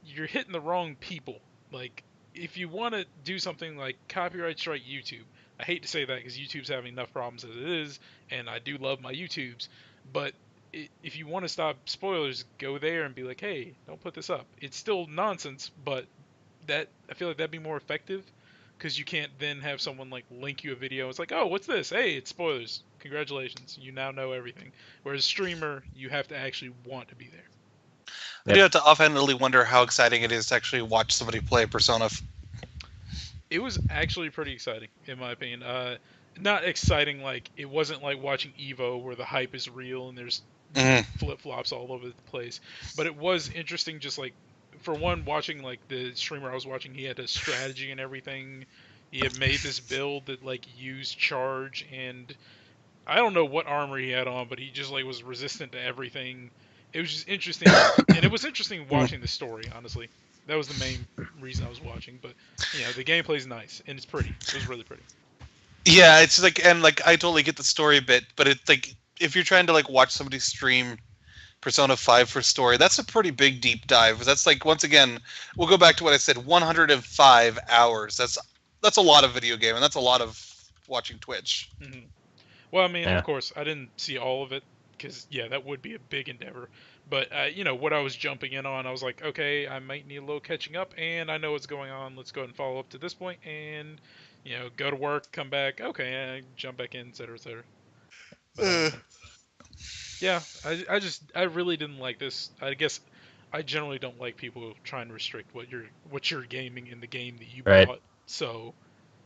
you're hitting the wrong people. Like if you want to do something like copyright strike YouTube, I hate to say that because YouTube's having enough problems as it is, and I do love my YouTubes, but if you want to stop spoilers, go there and be like, hey, don't put this up. It's still nonsense, but that I feel like that'd be more effective because you can't then have someone like link you a video. It's like, oh, what's this? Hey, it's spoilers. Congratulations, you now know everything. Whereas streamer, you have to actually want to be there. I do have to offhandedly wonder how exciting it is to actually watch somebody play Persona. It was actually pretty exciting, in my opinion. Not exciting like it wasn't like watching Evo where the hype is real and there's flip flops all over the place. But it was interesting, just like for one, watching like the streamer I was watching, he had a strategy and everything. He had made this build that like used charge, and I don't know what armor he had on, but he just like was resistant to everything. It was just interesting, and it was interesting watching the story. Honestly, that was the main reason I was watching. But the gameplay's nice and it's pretty. It was really pretty. Yeah, it's like, and like I totally get the story bit, but it's like if you're trying to like watch somebody stream Persona 5 for story, that's a pretty big deep dive. That's like, once again, we'll go back to what I said, 105 hours. That's a lot of video game, and that's a lot of watching Twitch. Mm-hmm. Well, I mean, of course, I didn't see all of it because that would be a big endeavor. But what I was jumping in on, I was like, okay, I might need a little catching up, and I know what's going on. Let's go ahead and follow up to this point, and go to work, come back, okay, jump back in, etc., etc. But, yeah, I really didn't like this. I guess I generally don't like people trying to restrict what you're gaming in the game that you bought. So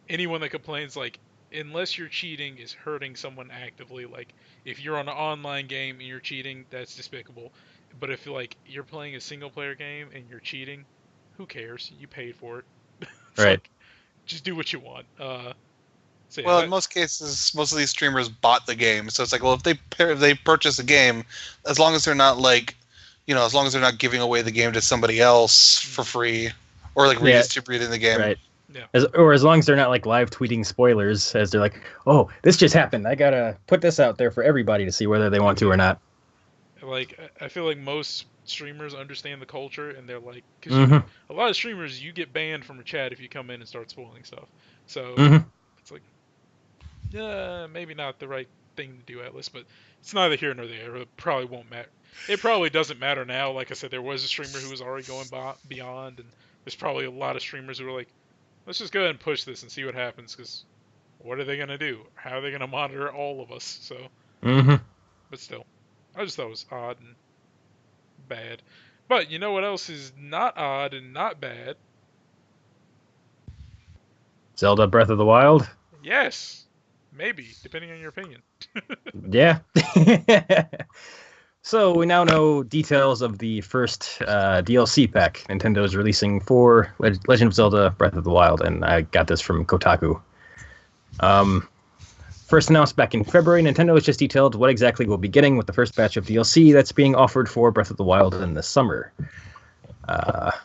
anyone that complains like, unless you're cheating, is hurting someone actively. Like if you're on an online game and you're cheating, that's despicable. But if like you're playing a single player game and you're cheating, who cares? You paid for it. Right. Like, just do what you want. So well, in most cases, most of these streamers bought the game, so it's like, well, if they purchase a game, as long as they're not like, as long as they're not giving away the game to somebody else for free, or like redistributing the game, right? Yeah. As long as they're not like live tweeting spoilers, as they're like, oh, this just happened. I gotta put this out there for everybody to see whether they want to or not. Like I feel like most streamers understand the culture, and they're like, because a lot of streamers, you get banned from a chat if you come in and start spoiling stuff. So it's like, yeah, maybe not the right thing to do, Atlas, but it's neither here nor there. It probably won't matter. It probably doesn't matter now. Like I said, there was a streamer who was already going beyond, and there's probably a lot of streamers who are like, let's just go ahead and push this and see what happens, because what are they going to do? How are they going to monitor all of us? So, but still, I just thought it was odd and bad. But you know what else is not odd and not bad? Zelda Breath of the Wild? Yes. Maybe, depending on your opinion. Yeah. So we now know details of the first DLC pack Nintendo is releasing for Legend of Zelda Breath of the Wild, and I got this from Kotaku. First announced back in February, Nintendo has just detailed what exactly we'll be getting with the first batch of DLC that's being offered for Breath of the Wild in the summer.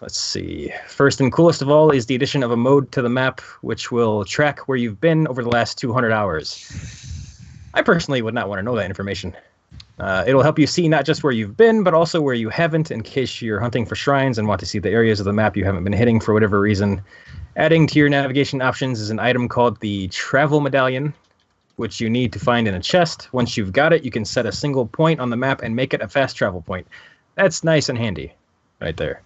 Let's see. First and coolest of all is the addition of a mode to the map, which will track where you've been over the last 200 hours. I personally would not want to know that information. It'll help you see not just where you've been, but also where you haven't, in case you're hunting for shrines and want to see the areas of the map you haven't been hitting for whatever reason. Adding to your navigation options is an item called the Travel Medallion, which you need to find in a chest. Once you've got it, you can set a single point on the map and make it a fast travel point. That's nice and handy, right there.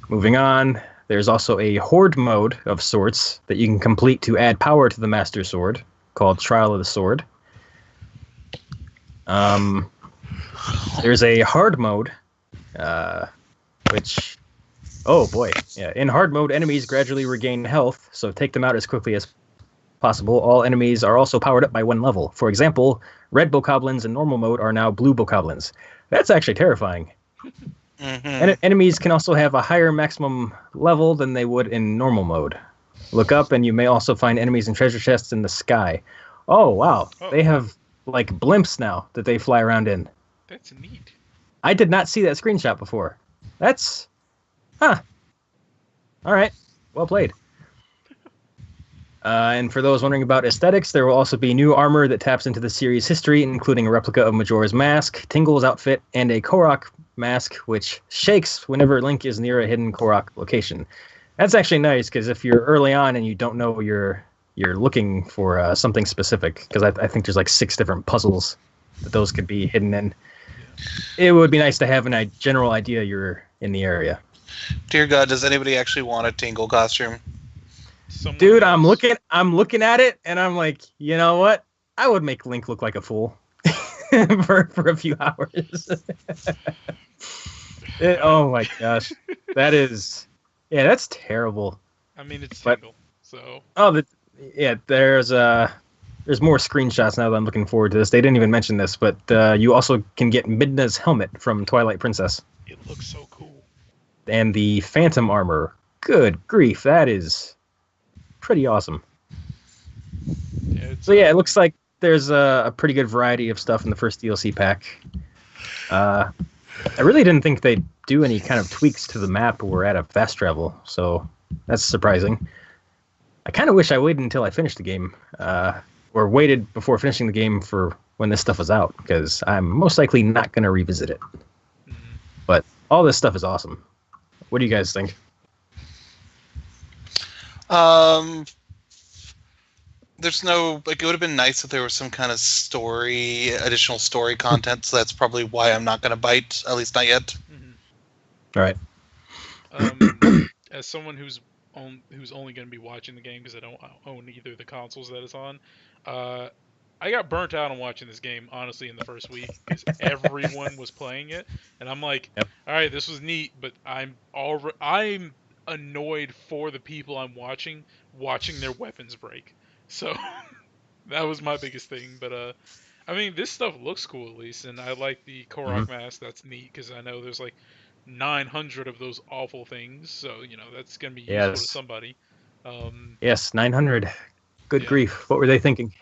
Moving on, there's also a horde mode of sorts that you can complete to add power to the Master Sword, called Trial of the Sword. There's a hard mode, which, oh boy, yeah. In hard mode, enemies gradually regain health, so take them out as quickly as possible. All enemies are also powered up by one level. For example, red bokoblins in normal mode are now blue bokoblins. That's actually terrifying. And enemies can also have a higher maximum level than they would in normal mode. Look up, and you may also find enemies in treasure chests in the sky. Oh, wow. They have, like, blimps now that they fly around in. That's neat. I did not see that screenshot before. That's... Huh. All right. Well played. And for those wondering about aesthetics, there will also be new armor that taps into the series' history, including a replica of Majora's Mask, Tingle's outfit, and a Korok mask, which shakes whenever Link is near a hidden Korok location. That's actually nice, because if you're early on and you don't know you're looking for something specific, because I think there's like 6 different puzzles that those could be hidden in, it would be nice to have a general idea you're in the area. Dear God, does anybody actually want a Tingle costume? Dude, I'm looking at it, and I'm like, you know what? I would make Link look like a fool for a few hours. Oh my gosh, that's terrible. I mean, it's Tingle, so. There's more screenshots now that I'm looking forward to this. They didn't even mention this, but you also can get Midna's helmet from Twilight Princess. It looks so cool. And the Phantom armor. Good grief, that is pretty awesome. Yeah, it looks like there's a pretty good variety of stuff in the first DLC pack. I really didn't think they'd do any kind of tweaks to the map or add a fast travel, so that's surprising. I kind of wish I waited until I finished the game, or waited before finishing the game for when this stuff was out, because I'm most likely not going to revisit it. Mm-hmm. But all this stuff is awesome. What do you guys think? There's no, like, it would have been nice if there was some kind of additional story content, so that's probably why I'm not going to bite, at least not yet. Mm-hmm. All right. As someone who's only going to be watching the game because I don't own either of the consoles that it's on, I got burnt out on watching this game, honestly, in the first week because everyone was playing it, and I'm like, yep. All right, this was neat, but I'm annoyed for the people I'm watching their weapons break. So that was my biggest thing. But I mean, this stuff looks cool at least, and I like the Korok mask. That's neat because I know there's like 900 of those awful things, so that's gonna be useful to somebody. Yes, 900. Good grief! What were they thinking?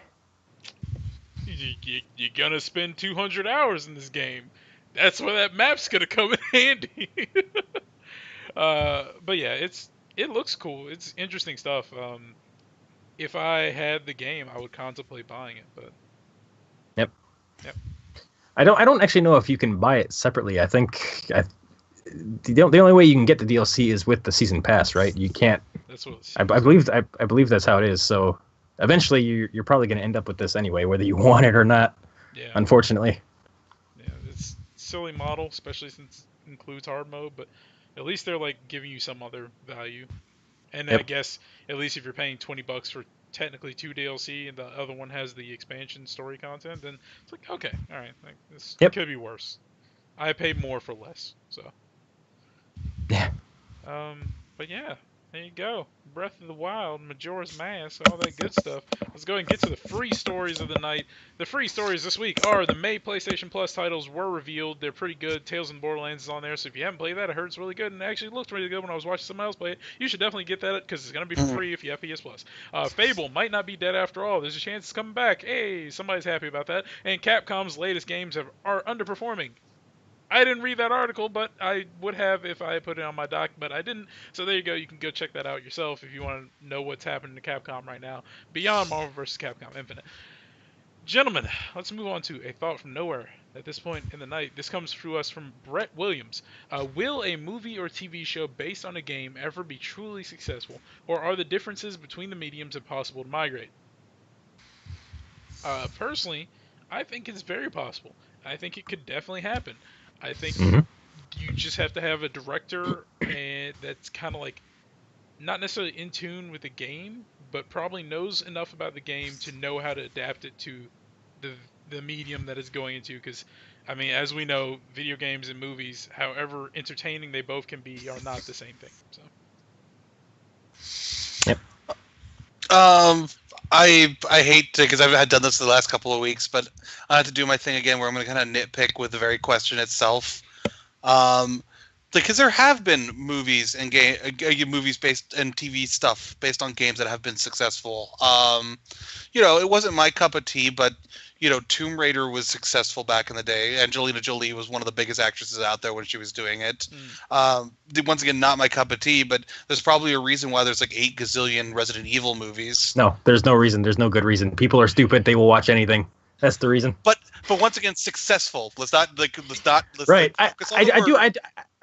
You're gonna spend 200 hours in this game. That's where that map's gonna come in handy. But yeah, it looks cool. It's interesting stuff. If I had the game, I would contemplate buying it. But Yep. I don't actually know if you can buy it separately. I think the only way you can get the DLC is with the season pass, right? You can't. That's what I believe that's how it is. So eventually, you're probably going to end up with this anyway, whether you want it or not. Yeah. Unfortunately. Yeah, it's a silly model, especially since it includes hard mode. But at least they're like giving you some other value. And I guess at least if you're paying $20 for technically 2 DLC and the other one has the expansion story content, then it's like, okay, all right, like, this could be worse. I pay more for less, so. Yeah. But yeah, there you go. Breath of the Wild, Majora's Mask, all that good stuff. Let's go ahead and get to the free stories of the night. The free stories this week are the May PlayStation Plus titles were revealed. They're pretty good. Tales of the Borderlands is on there, so if you haven't played that, I heard it's really good, and it actually looked really good when I was watching somebody else play it. You should definitely get that, because it's going to be for free if you have PS Plus. Fable might not be dead after all. There's a chance it's coming back. Hey, somebody's happy about that. And Capcom's latest games are underperforming. I didn't read that article, but I would have if I put it on my doc, but I didn't. So there you go. You can go check that out yourself if you want to know what's happening to Capcom right now beyond Marvel vs. Capcom Infinite. Gentlemen, let's move on to a thought from nowhere at this point in the night. This comes through us from Brett Williams. Will a movie or TV show based on a game ever be truly successful, or are the differences between the mediums impossible to migrate? Personally, I think it's very possible. I think it could definitely happen. I think you just have to have a director that's kind of like not necessarily in tune with the game, but probably knows enough about the game to know how to adapt it to the medium that it's going into. Because, I mean, as we know, video games and movies, however entertaining they both can be, are not the same thing. So. Yep. I hate to, because I've done this the last couple of weeks, but I have to do my thing again where I'm going to kind of nitpick with the very question itself. because there have been movies and movies based and TV stuff based on games that have been successful. It wasn't my cup of tea, but Tomb Raider was successful back in the day. Angelina Jolie was one of the biggest actresses out there when she was doing it. Once again, not my cup of tea, but there's probably a reason why there's like 8 gazillion Resident Evil movies. No, there's no reason. There's no good reason. People are stupid. They will watch anything. That's the reason. But once again, successful. Let's not right.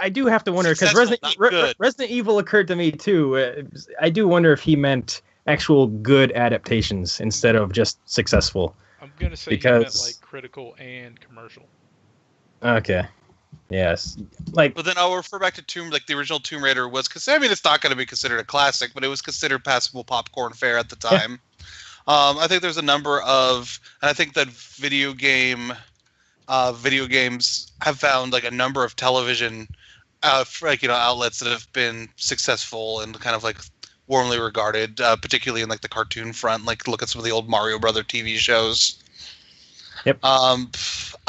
I do have to wonder, because Resident Evil occurred to me too. I do wonder if he meant actual good adaptations instead of just successful. I'm gonna say he meant like critical and commercial. Okay. Yes. But then I'll refer back to the original Tomb Raider was, because it's not going to be considered a classic, but it was considered passable popcorn fare at the time. Yeah. I think there's a number of, and I think that video games have found like a number of television, outlets that have been successful and kind of like warmly regarded, particularly in like the cartoon front. Like look at some of the old Mario Brother TV shows. Yep.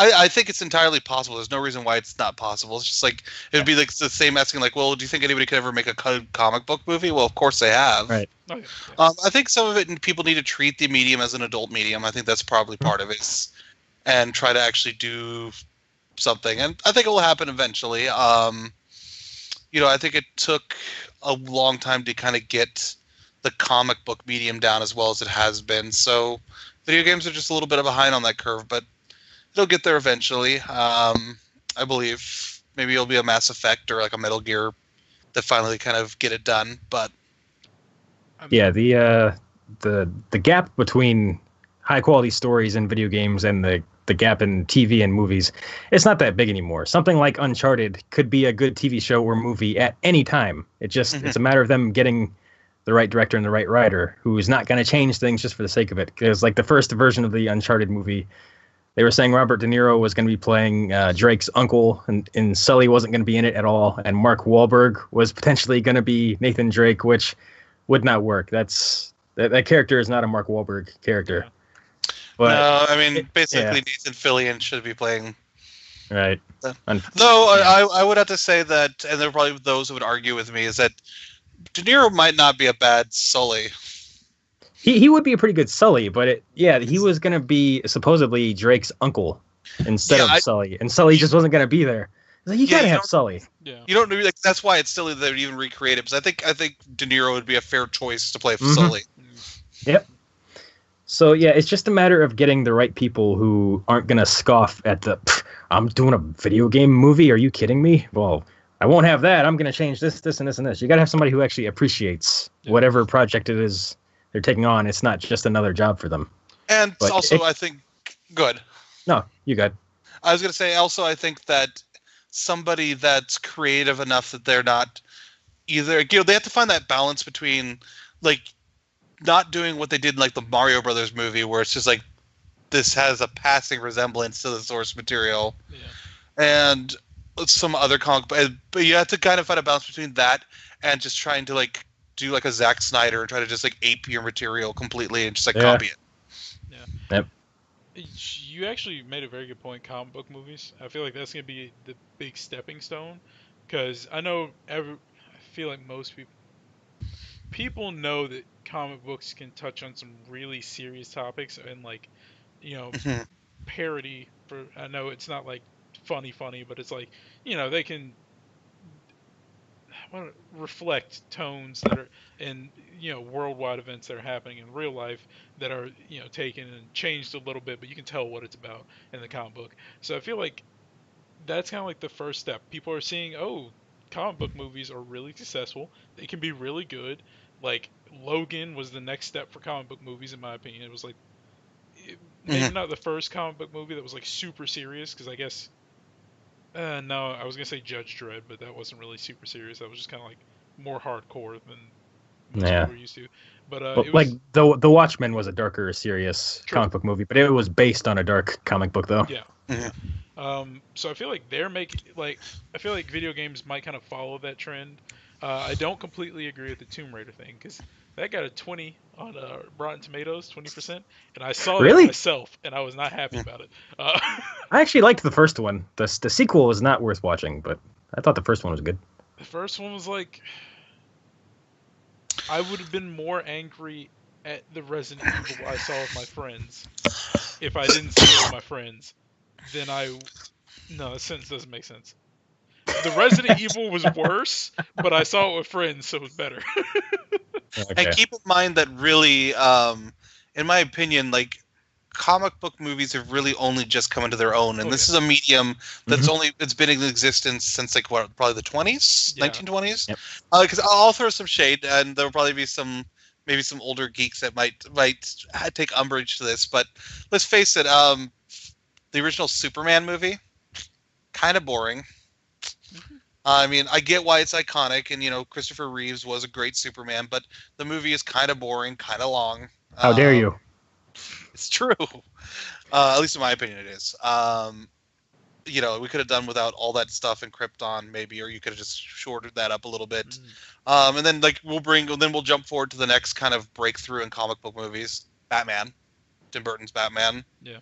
I think it's entirely possible. There's no reason why it's not possible. It's just like it would be like the same asking like, well, do you think anybody could ever make a comic book movie? Well, of course they have. Right. Okay. Yeah. I think some of it people need to treat the medium as an adult medium. I think that's probably part of it, and try to actually do something. And I think it will happen eventually. I think it took a long time to kind of get the comic book medium down as well as it has been. So video games are just a little bit behind on that curve, but it'll get there eventually. I believe maybe it'll be a Mass Effect or like a Metal Gear that finally kind of get it done. But yeah, the gap between high quality stories in video games and the gap in TV and movies, it's not that big anymore. Something like Uncharted could be a good TV show or movie at any time. It's a matter of them getting the right director and the right writer who's not going to change things just for the sake of it. Because like the first version of the Uncharted movie, they were saying Robert De Niro was going to be playing Drake's uncle, and Sully wasn't going to be in it at all, and Mark Wahlberg was potentially going to be Nathan Drake, which would not work. That character is not a Mark Wahlberg character. Yeah. But, no, I mean, basically Nathan Fillion should be playing. Right. Though I would have to say that, and there are probably those who would argue with me, is that De Niro might not be a bad Sully. He would be a pretty good Sully, but he was going to be supposedly Drake's uncle instead of Sully, and Sully just wasn't going to be there. Like, you got to have Sully. Yeah. You don't like that's why it's silly that they would even recreate it. Because I think De Niro would be a fair choice to play Sully. Yep. So yeah, it's just a matter of getting the right people who aren't gonna scoff at I'm doing a video game movie. Are you kidding me? Well, I won't have that. I'm gonna change this, and this, and this. You gotta have somebody who actually appreciates whatever project it is they're taking on. It's not just another job for them. And I think good. No, you good. I was gonna say also I think that somebody that's creative enough that they're not either. They have to find that balance between like not doing what they did in like the Mario Brothers movie, where it's just like this has a passing resemblance to the source material, and some other comic. But you have to kind of find a balance between that and just trying to like do like a Zack Snyder and try to just like ape your material completely and just like copy it. Yeah. Yep. You actually made a very good point. Comic book movies. I feel like that's gonna be the big stepping stone, because I feel like most people know that comic books can touch on some really serious topics and like, parody. I know it's not like funny, but it's like, they can reflect tones that are in, worldwide events that are happening in real life that are, taken and changed a little bit, but you can tell what it's about in the comic book. So I feel like that's kind of like the first step. People are seeing, comic book movies are really successful. They can be really good. Like Logan was the next step for comic book movies, in my opinion. It was like maybe not the first comic book movie that was like super serious, because I guess no, I was gonna say Judge Dredd, but that wasn't really super serious. That was just kind of like more hardcore than most people were used to. But it was, like the Watchmen was a darker, serious comic book movie, but it was based on a dark comic book, though. Yeah. So I feel like I feel like video games might kind of follow that trend. I don't completely agree with the Tomb Raider thing, because that got a 20 on Rotten Tomatoes, 20%, and I saw it myself, and I was not happy about it. I actually liked the first one. The sequel was not worth watching, but I thought the first one was good. The first one was like, I would have been more angry at the Resident Evil I saw with my friends if I didn't see it with my friends than No, that sentence doesn't make sense. The Resident Evil was worse, but I saw it with friends, so it was better. Okay. And keep in mind that really, in my opinion, like comic book movies have really only just come into their own, and this is a medium that's it's been in existence since like what, probably the 20s, 1920s. Yep. Because I'll throw some shade, and there'll probably be maybe some older geeks that might take umbrage to this, but let's face it, the original Superman movie, kind of boring. I mean, I get why it's iconic, and Christopher Reeves was a great Superman, but the movie is kind of boring, kind of long. How dare you? It's true. At least in my opinion, it is. We could have done without all that stuff in Krypton, maybe, or you could have just shortened that up a little bit. And then we'll jump forward to the next kind of breakthrough in comic book movies, Batman, Tim Burton's Batman. Yeah.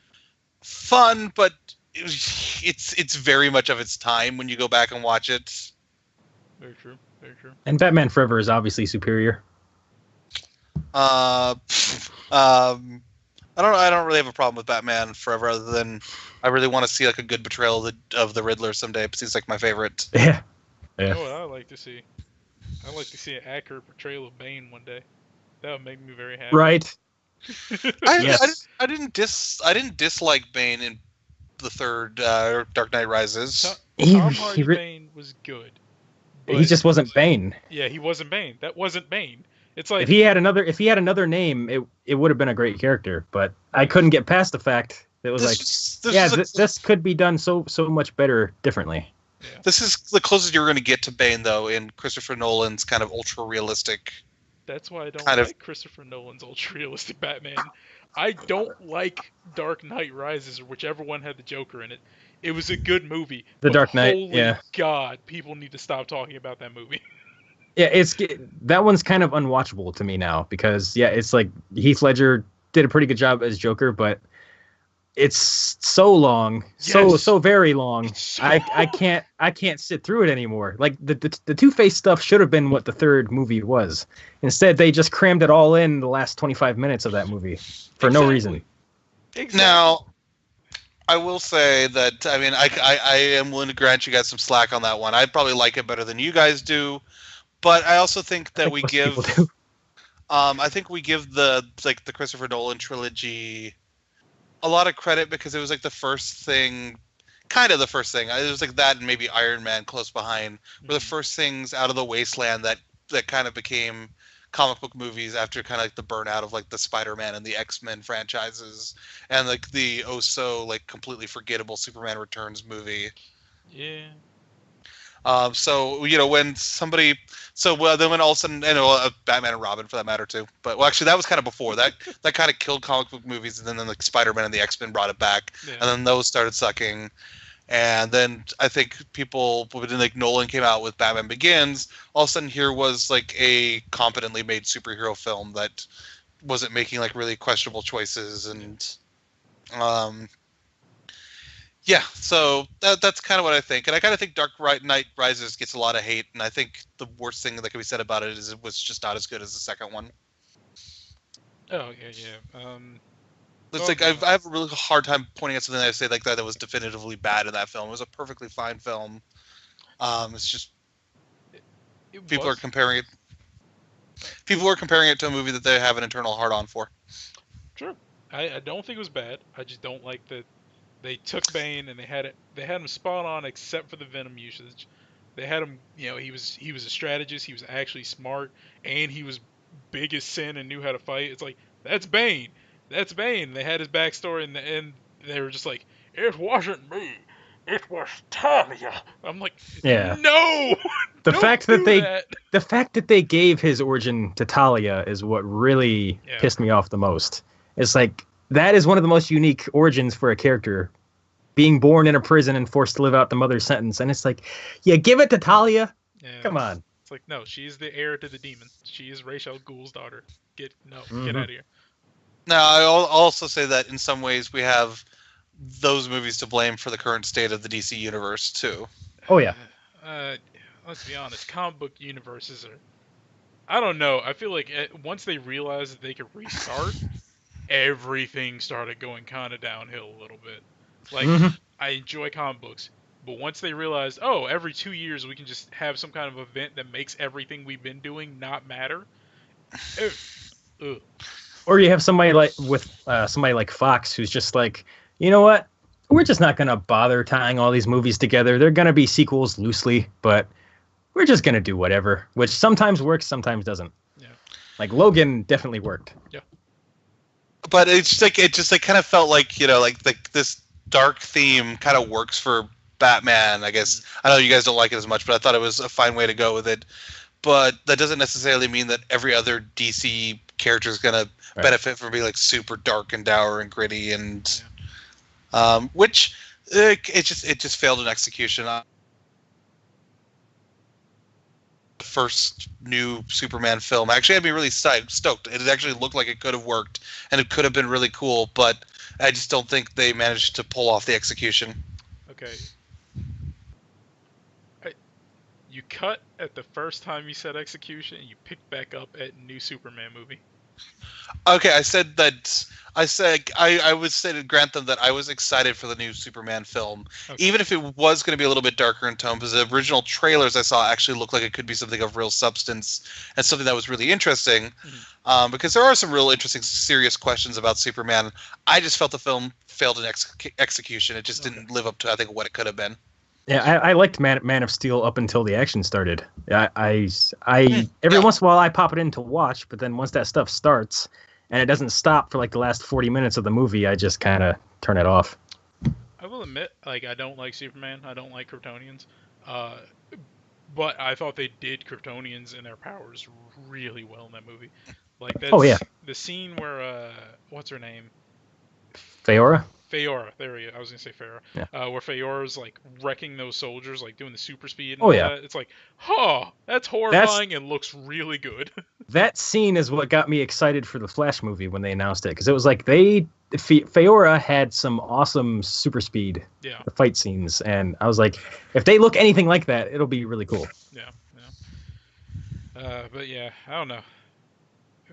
Fun, but it's very much of its time when you go back and watch it. Very true. Very true. And Batman Forever is obviously superior. I don't really have a problem with Batman Forever, other than I really want to see like a good portrayal of the Riddler someday. It seems like my favorite. Yeah. You know what I like to see? I like to see an accurate portrayal of Bane one day. That would make me very happy. Right. I didn't dislike Bane in the third Dark Knight Rises. Tom Hardy's Bane was good. He just wasn't Bane. Yeah, he wasn't Bane. That wasn't Bane. It's like if he had another name, it would have been a great character. But I couldn't get past the fact that it was this could be done so much better differently. Yeah. This is the closest you're going to get to Bane, though, in Christopher Nolan's kind of ultra realistic. That's why I don't like Christopher Nolan's ultra realistic Batman. I don't like Dark Knight Rises, or whichever one had the Joker in it. It was a good movie. The Dark Knight, holy God, people need to stop talking about that movie. Yeah, that one's kind of unwatchable to me now because it's like Heath Ledger did a pretty good job as Joker, but it's so long, so very long. I can't sit through it anymore. Like the Two-Face stuff should have been what the third movie was. Instead, they just crammed it all in the last 25 minutes of that movie for no reason. Exactly. Now, I will say that I am willing to grant you guys some slack on that one. I'd probably like it better than you guys do. But I also think that we give, I think we give the Christopher Nolan trilogy a lot of credit because it was like the first thing. It was like that and maybe Iron Man close behind were the first things out of the wasteland that kind of became comic book movies after kind of like the burnout of like the Spider-Man and the X-Men franchises and like the completely forgettable Superman Returns movie. Yeah. So when then when all of a sudden, Batman and Robin for that matter too. But actually that was kind of before that kind of killed comic book movies, and then like Spider-Man and the X-Men brought it back, and then those started sucking, and then I think people when like Nolan came out with Batman Begins, all of a sudden here was like a competently made superhero film that wasn't making like really questionable choices and. Yeah, so that's kind of what I think. And I kind of think Dark Knight Rises gets a lot of hate, and I think the worst thing that can be said about it is it was just not as good as the second one. Oh, yeah. It's like I have a really hard time pointing at something that I say like that was definitively bad in that film. It was a perfectly fine film. It's just people are comparing it to a movie that they have an internal hard-on for. Sure. I don't think it was bad. I just don't like that. They took Bane and they had him spot on except for the Venom usage. They had him, he was a strategist, he was actually smart, and he was big as sin and knew how to fight. It's like, that's Bane. That's Bane. They had his backstory and they were just like, it wasn't me. It was Talia. I'm like, no. The fact that they gave his origin to Talia is what really pissed me off the most. It's like, that is one of the most unique origins for a character, being born in a prison and forced to live out the mother's sentence. And it's like, give it to Talia. Yeah, Come on. It's like, no, she's the heir to the demon. She is Ra's al Ghul's daughter. Get out of here. Now, I'll also say that in some ways we have those movies to blame for the current state of the DC universe too. Oh yeah. let's be honest, comic book universes are. I don't know. I feel like once they realized that they could restart, everything started going kind of downhill a little bit. Like, Hmm. I enjoy comic books, but once they realized, oh, every 2 years we can just have some kind of event that makes everything we've been doing not matter. Ugh. Ugh. Or you have somebody like somebody like Fox who's just like, you know what? We're just not gonna bother tying all these movies together. They're gonna be sequels loosely, but we're just gonna do whatever, which sometimes works, sometimes doesn't. Yeah. Like Logan definitely worked. Yeah. But it's just like kind of felt like, you know, like this dark theme kind of works for Batman. I guess I know you guys don't like it as much, but I thought it was a fine way to go with it. But that doesn't necessarily mean that every other DC character is gonna benefit from being like super dark and dour and gritty, and which it just failed in execution. The first new Superman film actually had me really stoked. It actually looked like it could have worked, and it could have been really cool, but I just don't think they managed to pull off the execution. Okay. You cut at the first time you said execution, and you picked back up at new Superman movie. Okay, I would say to grant them that I was excited for the new Superman film, even if it was going to be a little bit darker in tone, because the original trailers I saw actually looked like it could be something of real substance and something that was really interesting, because there are some real interesting, serious questions about Superman. I just felt the film failed in execution. It just didn't live up to, I think, what it could have been. Yeah, I liked Man of Steel up until the action started. I every once in a while I pop it in to watch, but then once that stuff starts and it doesn't stop for like the last 40 minutes of the movie, I just kind of turn it off. I will admit, like, I don't like Superman. I don't like Kryptonians. But I thought they did Kryptonians and their powers really well in that movie. Like, that's the scene where what's her name? Feora, there we go. I was gonna say Farrah. Yeah. Where Feora's like wrecking those soldiers, like doing the super speed and all that. It's like, that's horrifying and looks really good. That scene is what got me excited for the Flash movie when they announced it, because it was like Feora had some awesome super speed fight scenes, and I was like, if they look anything like that, it'll be really cool. But yeah, I don't know.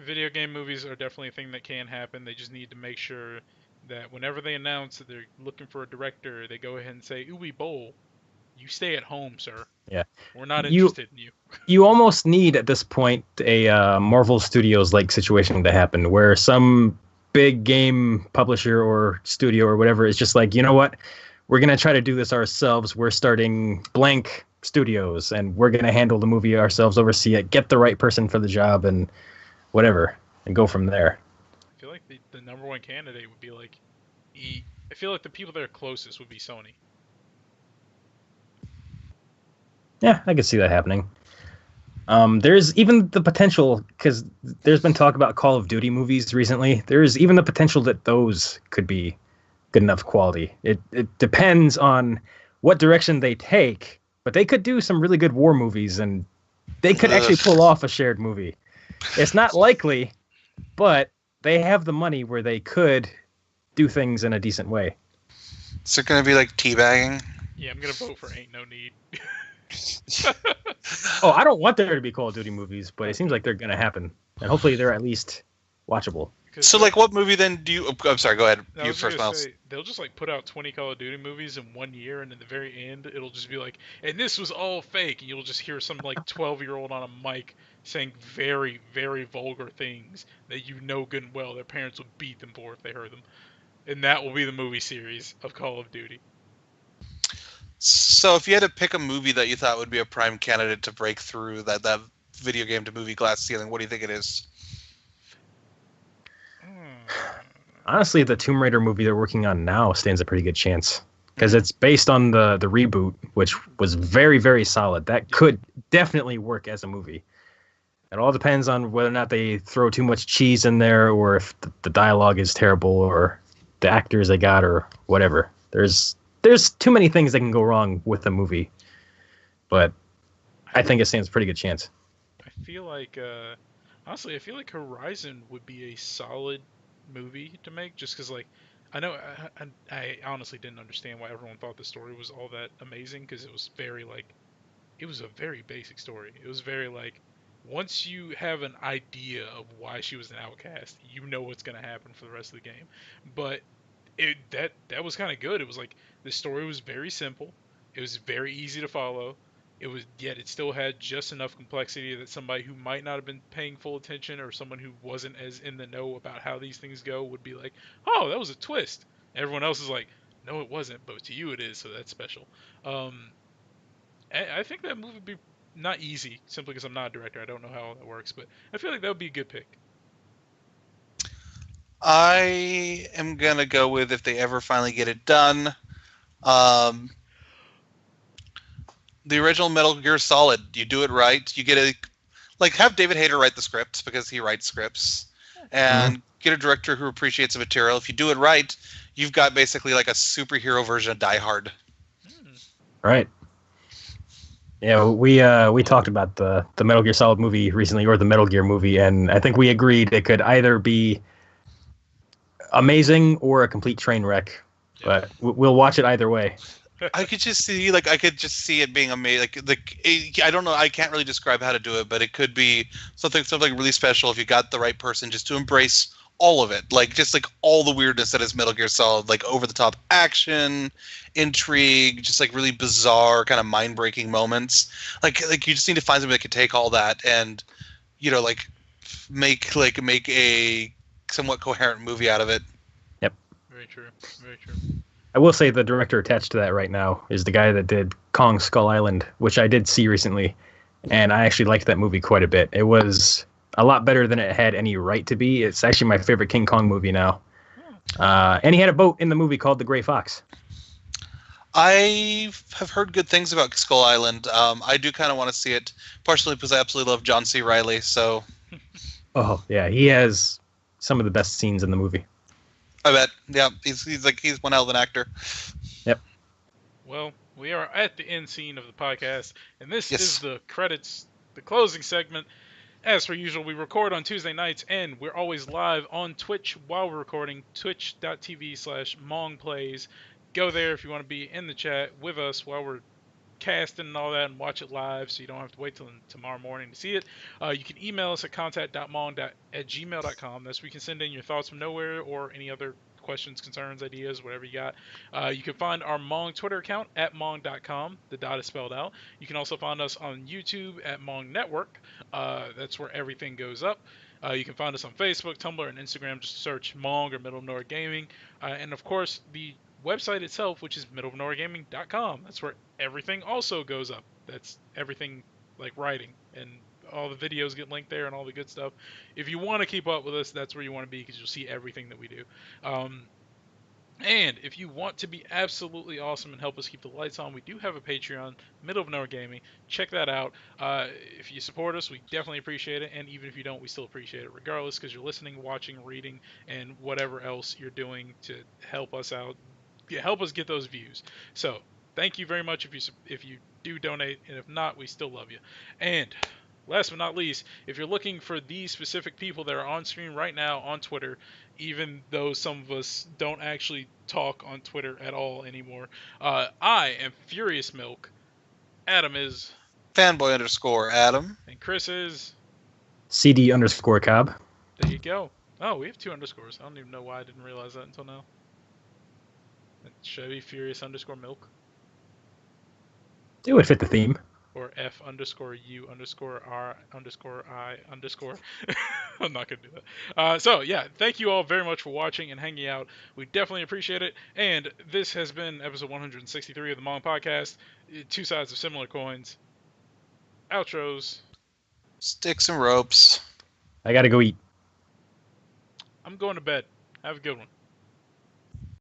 Video game movies are definitely a thing that can happen. They just need to make sure that whenever they announce that they're looking for a director, they go ahead and say, Uwe Boll, you stay at home, sir. Yeah. We're not interested in you. You almost need, at this point, a Marvel Studios-like situation to happen, where some big game publisher or studio or whatever is just like, you know what? We're going to try to do this ourselves. We're starting blank studios, and we're going to handle the movie ourselves, oversee it, get the right person for the job, and whatever, and go from there. I feel like the number one candidate would be like I feel like the people that are closest would be Sony. Yeah, I could see that happening. There's even the potential, because there's been talk about Call of Duty movies recently. There's even the potential that those could be good enough quality. It depends on what direction they take, but they could do some really good war movies, and they could actually pull off a shared movie. It's not likely, but they have the money where they could do things in a decent way. Is it going to be like teabagging? Yeah, I'm going to vote for Ain't No Need. I don't want there to be Call of Duty movies, but it seems like they're going to happen. And hopefully they're at least watchable. So, like, what movie then do you... I'm sorry, go ahead. You first, Myles. They'll just, like, put out 20 Call of Duty movies in 1 year, and in the very end, it'll just be like, and this was all fake, and you'll just hear some, like, 12-year-old on a mic saying very, very vulgar things that you know good and well their parents would beat them for if they heard them. And that will be the movie series of Call of Duty. So if you had to pick a movie that you thought would be a prime candidate to break through that video game to movie glass ceiling, what do you think it is? Honestly, the Tomb Raider movie they're working on now stands a pretty good chance, because it's based on the reboot, which was very, very solid. That could definitely work as a movie. It all depends on whether or not they throw too much cheese in there, or if the dialogue is terrible, or the actors they got, or whatever. There's too many things that can go wrong with the movie, but I think it stands a pretty good chance. I feel like, honestly, I feel like Horizon would be a solid movie to make, just because, like, I know I honestly didn't understand why everyone thought the story was all that amazing, because it was very, like, it was a very basic story. It was very like, once you have an idea of why she was an outcast, you know what's gonna happen for the rest of the game. But that was kind of good. It was like the story was very simple. It was very easy to follow. It was yet it still had just enough complexity that somebody who might not have been paying full attention or someone who wasn't as in the know about how these things go would be like, "Oh, that was a twist." Everyone else is like, "No, it wasn't," but to you it is, so that's special. Um, I think that movie would be not easy simply because I'm not a director. I don't know how that works, but I feel like that would be a good pick. I am gonna go with if they ever finally get it done. Um, the original Metal Gear Solid. You do it right. You get a have David Hayter write the scripts because he writes scripts, and get a director who appreciates the material. If you do it right, you've got basically like a superhero version of Die Hard. Right. Yeah, we talked about the Metal Gear Solid movie recently, or the Metal Gear movie, and I think we agreed it could either be amazing or a complete train wreck. But we'll watch it either way. I could just see it being amazing. I don't know. I can't really describe how to do it, but it could be something really special if you got the right person just to embrace all of it, just all the weirdness that is Metal Gear Solid, like over the top action, intrigue, just like really bizarre kind of mind breaking moments. Like you just need to find somebody that could take all that and make a somewhat coherent movie out of it. Yep. Very true. Very true. I will say the director attached to that right now is the guy that did Kong Skull Island, which I did see recently, and I actually liked that movie quite a bit. It was a lot better than it had any right to be. It's actually my favorite King Kong movie now. And he had a boat in the movie called the Gray Fox. I have heard good things about Skull Island. I do kind of want to see it, partially because I absolutely love John C. Reilly. So, oh yeah, he has some of the best scenes in the movie. I bet. Yeah, he's one hell of an actor. Yep. Well, we are at the end scene of the podcast, and this is the credits, the closing segment. As per usual, we record on Tuesday nights, and we're always live on Twitch while we're recording, twitch.tv/mongplays. Go there if you want to be in the chat with us while we're casting and all that, and watch it live so you don't have to wait till tomorrow morning to see it. You can email us at contact.mong@gmail.com. That's where you can send in your thoughts from nowhere or any other questions, concerns, ideas, whatever you got. You can find our Mong Twitter account at mong.com. The dot is spelled out. You can also find us on YouTube at Mong Network. That's where everything goes up. You can find us on Facebook, Tumblr, and Instagram. Just search Mong or Middle of Nowhere Gaming. And of course, the website itself, which is middleofnowheregaming.com. That's where everything also goes up. That's everything like writing, and all the videos get linked there and all the good stuff. If you want to keep up with us, that's where you want to be because you'll see everything that we do. And if you want to be absolutely awesome and help us keep the lights on, we do have a Patreon, Middle of Nowhere Gaming. Check that out. If you support us, we definitely appreciate it. And even if you don't, we still appreciate it regardless because you're listening, watching, reading, and whatever else you're doing to help us out. Help us get those views. So thank you very much if you do donate, and if not, we still love you. And last but not least, if you're looking for these specific people that are on screen right now on Twitter, even though some of us don't actually talk on Twitter at all anymore, I am Furious Milk. Adam is Fanboy_Adam. And Chris is CD_Cobb. There you go. Oh, we have 2 underscores. I don't even know why I didn't realize that until now. Chevy Furious _Milk. It would fit the theme. Or F_U_R_I_. I'm not going to do that. So, yeah, thank you all very much for watching and hanging out. We definitely appreciate it. And this has been episode 163 of the Mong Podcast. 2 sides of similar coins. Outros. Sticks and ropes. I got to go eat. I'm going to bed. Have a good one.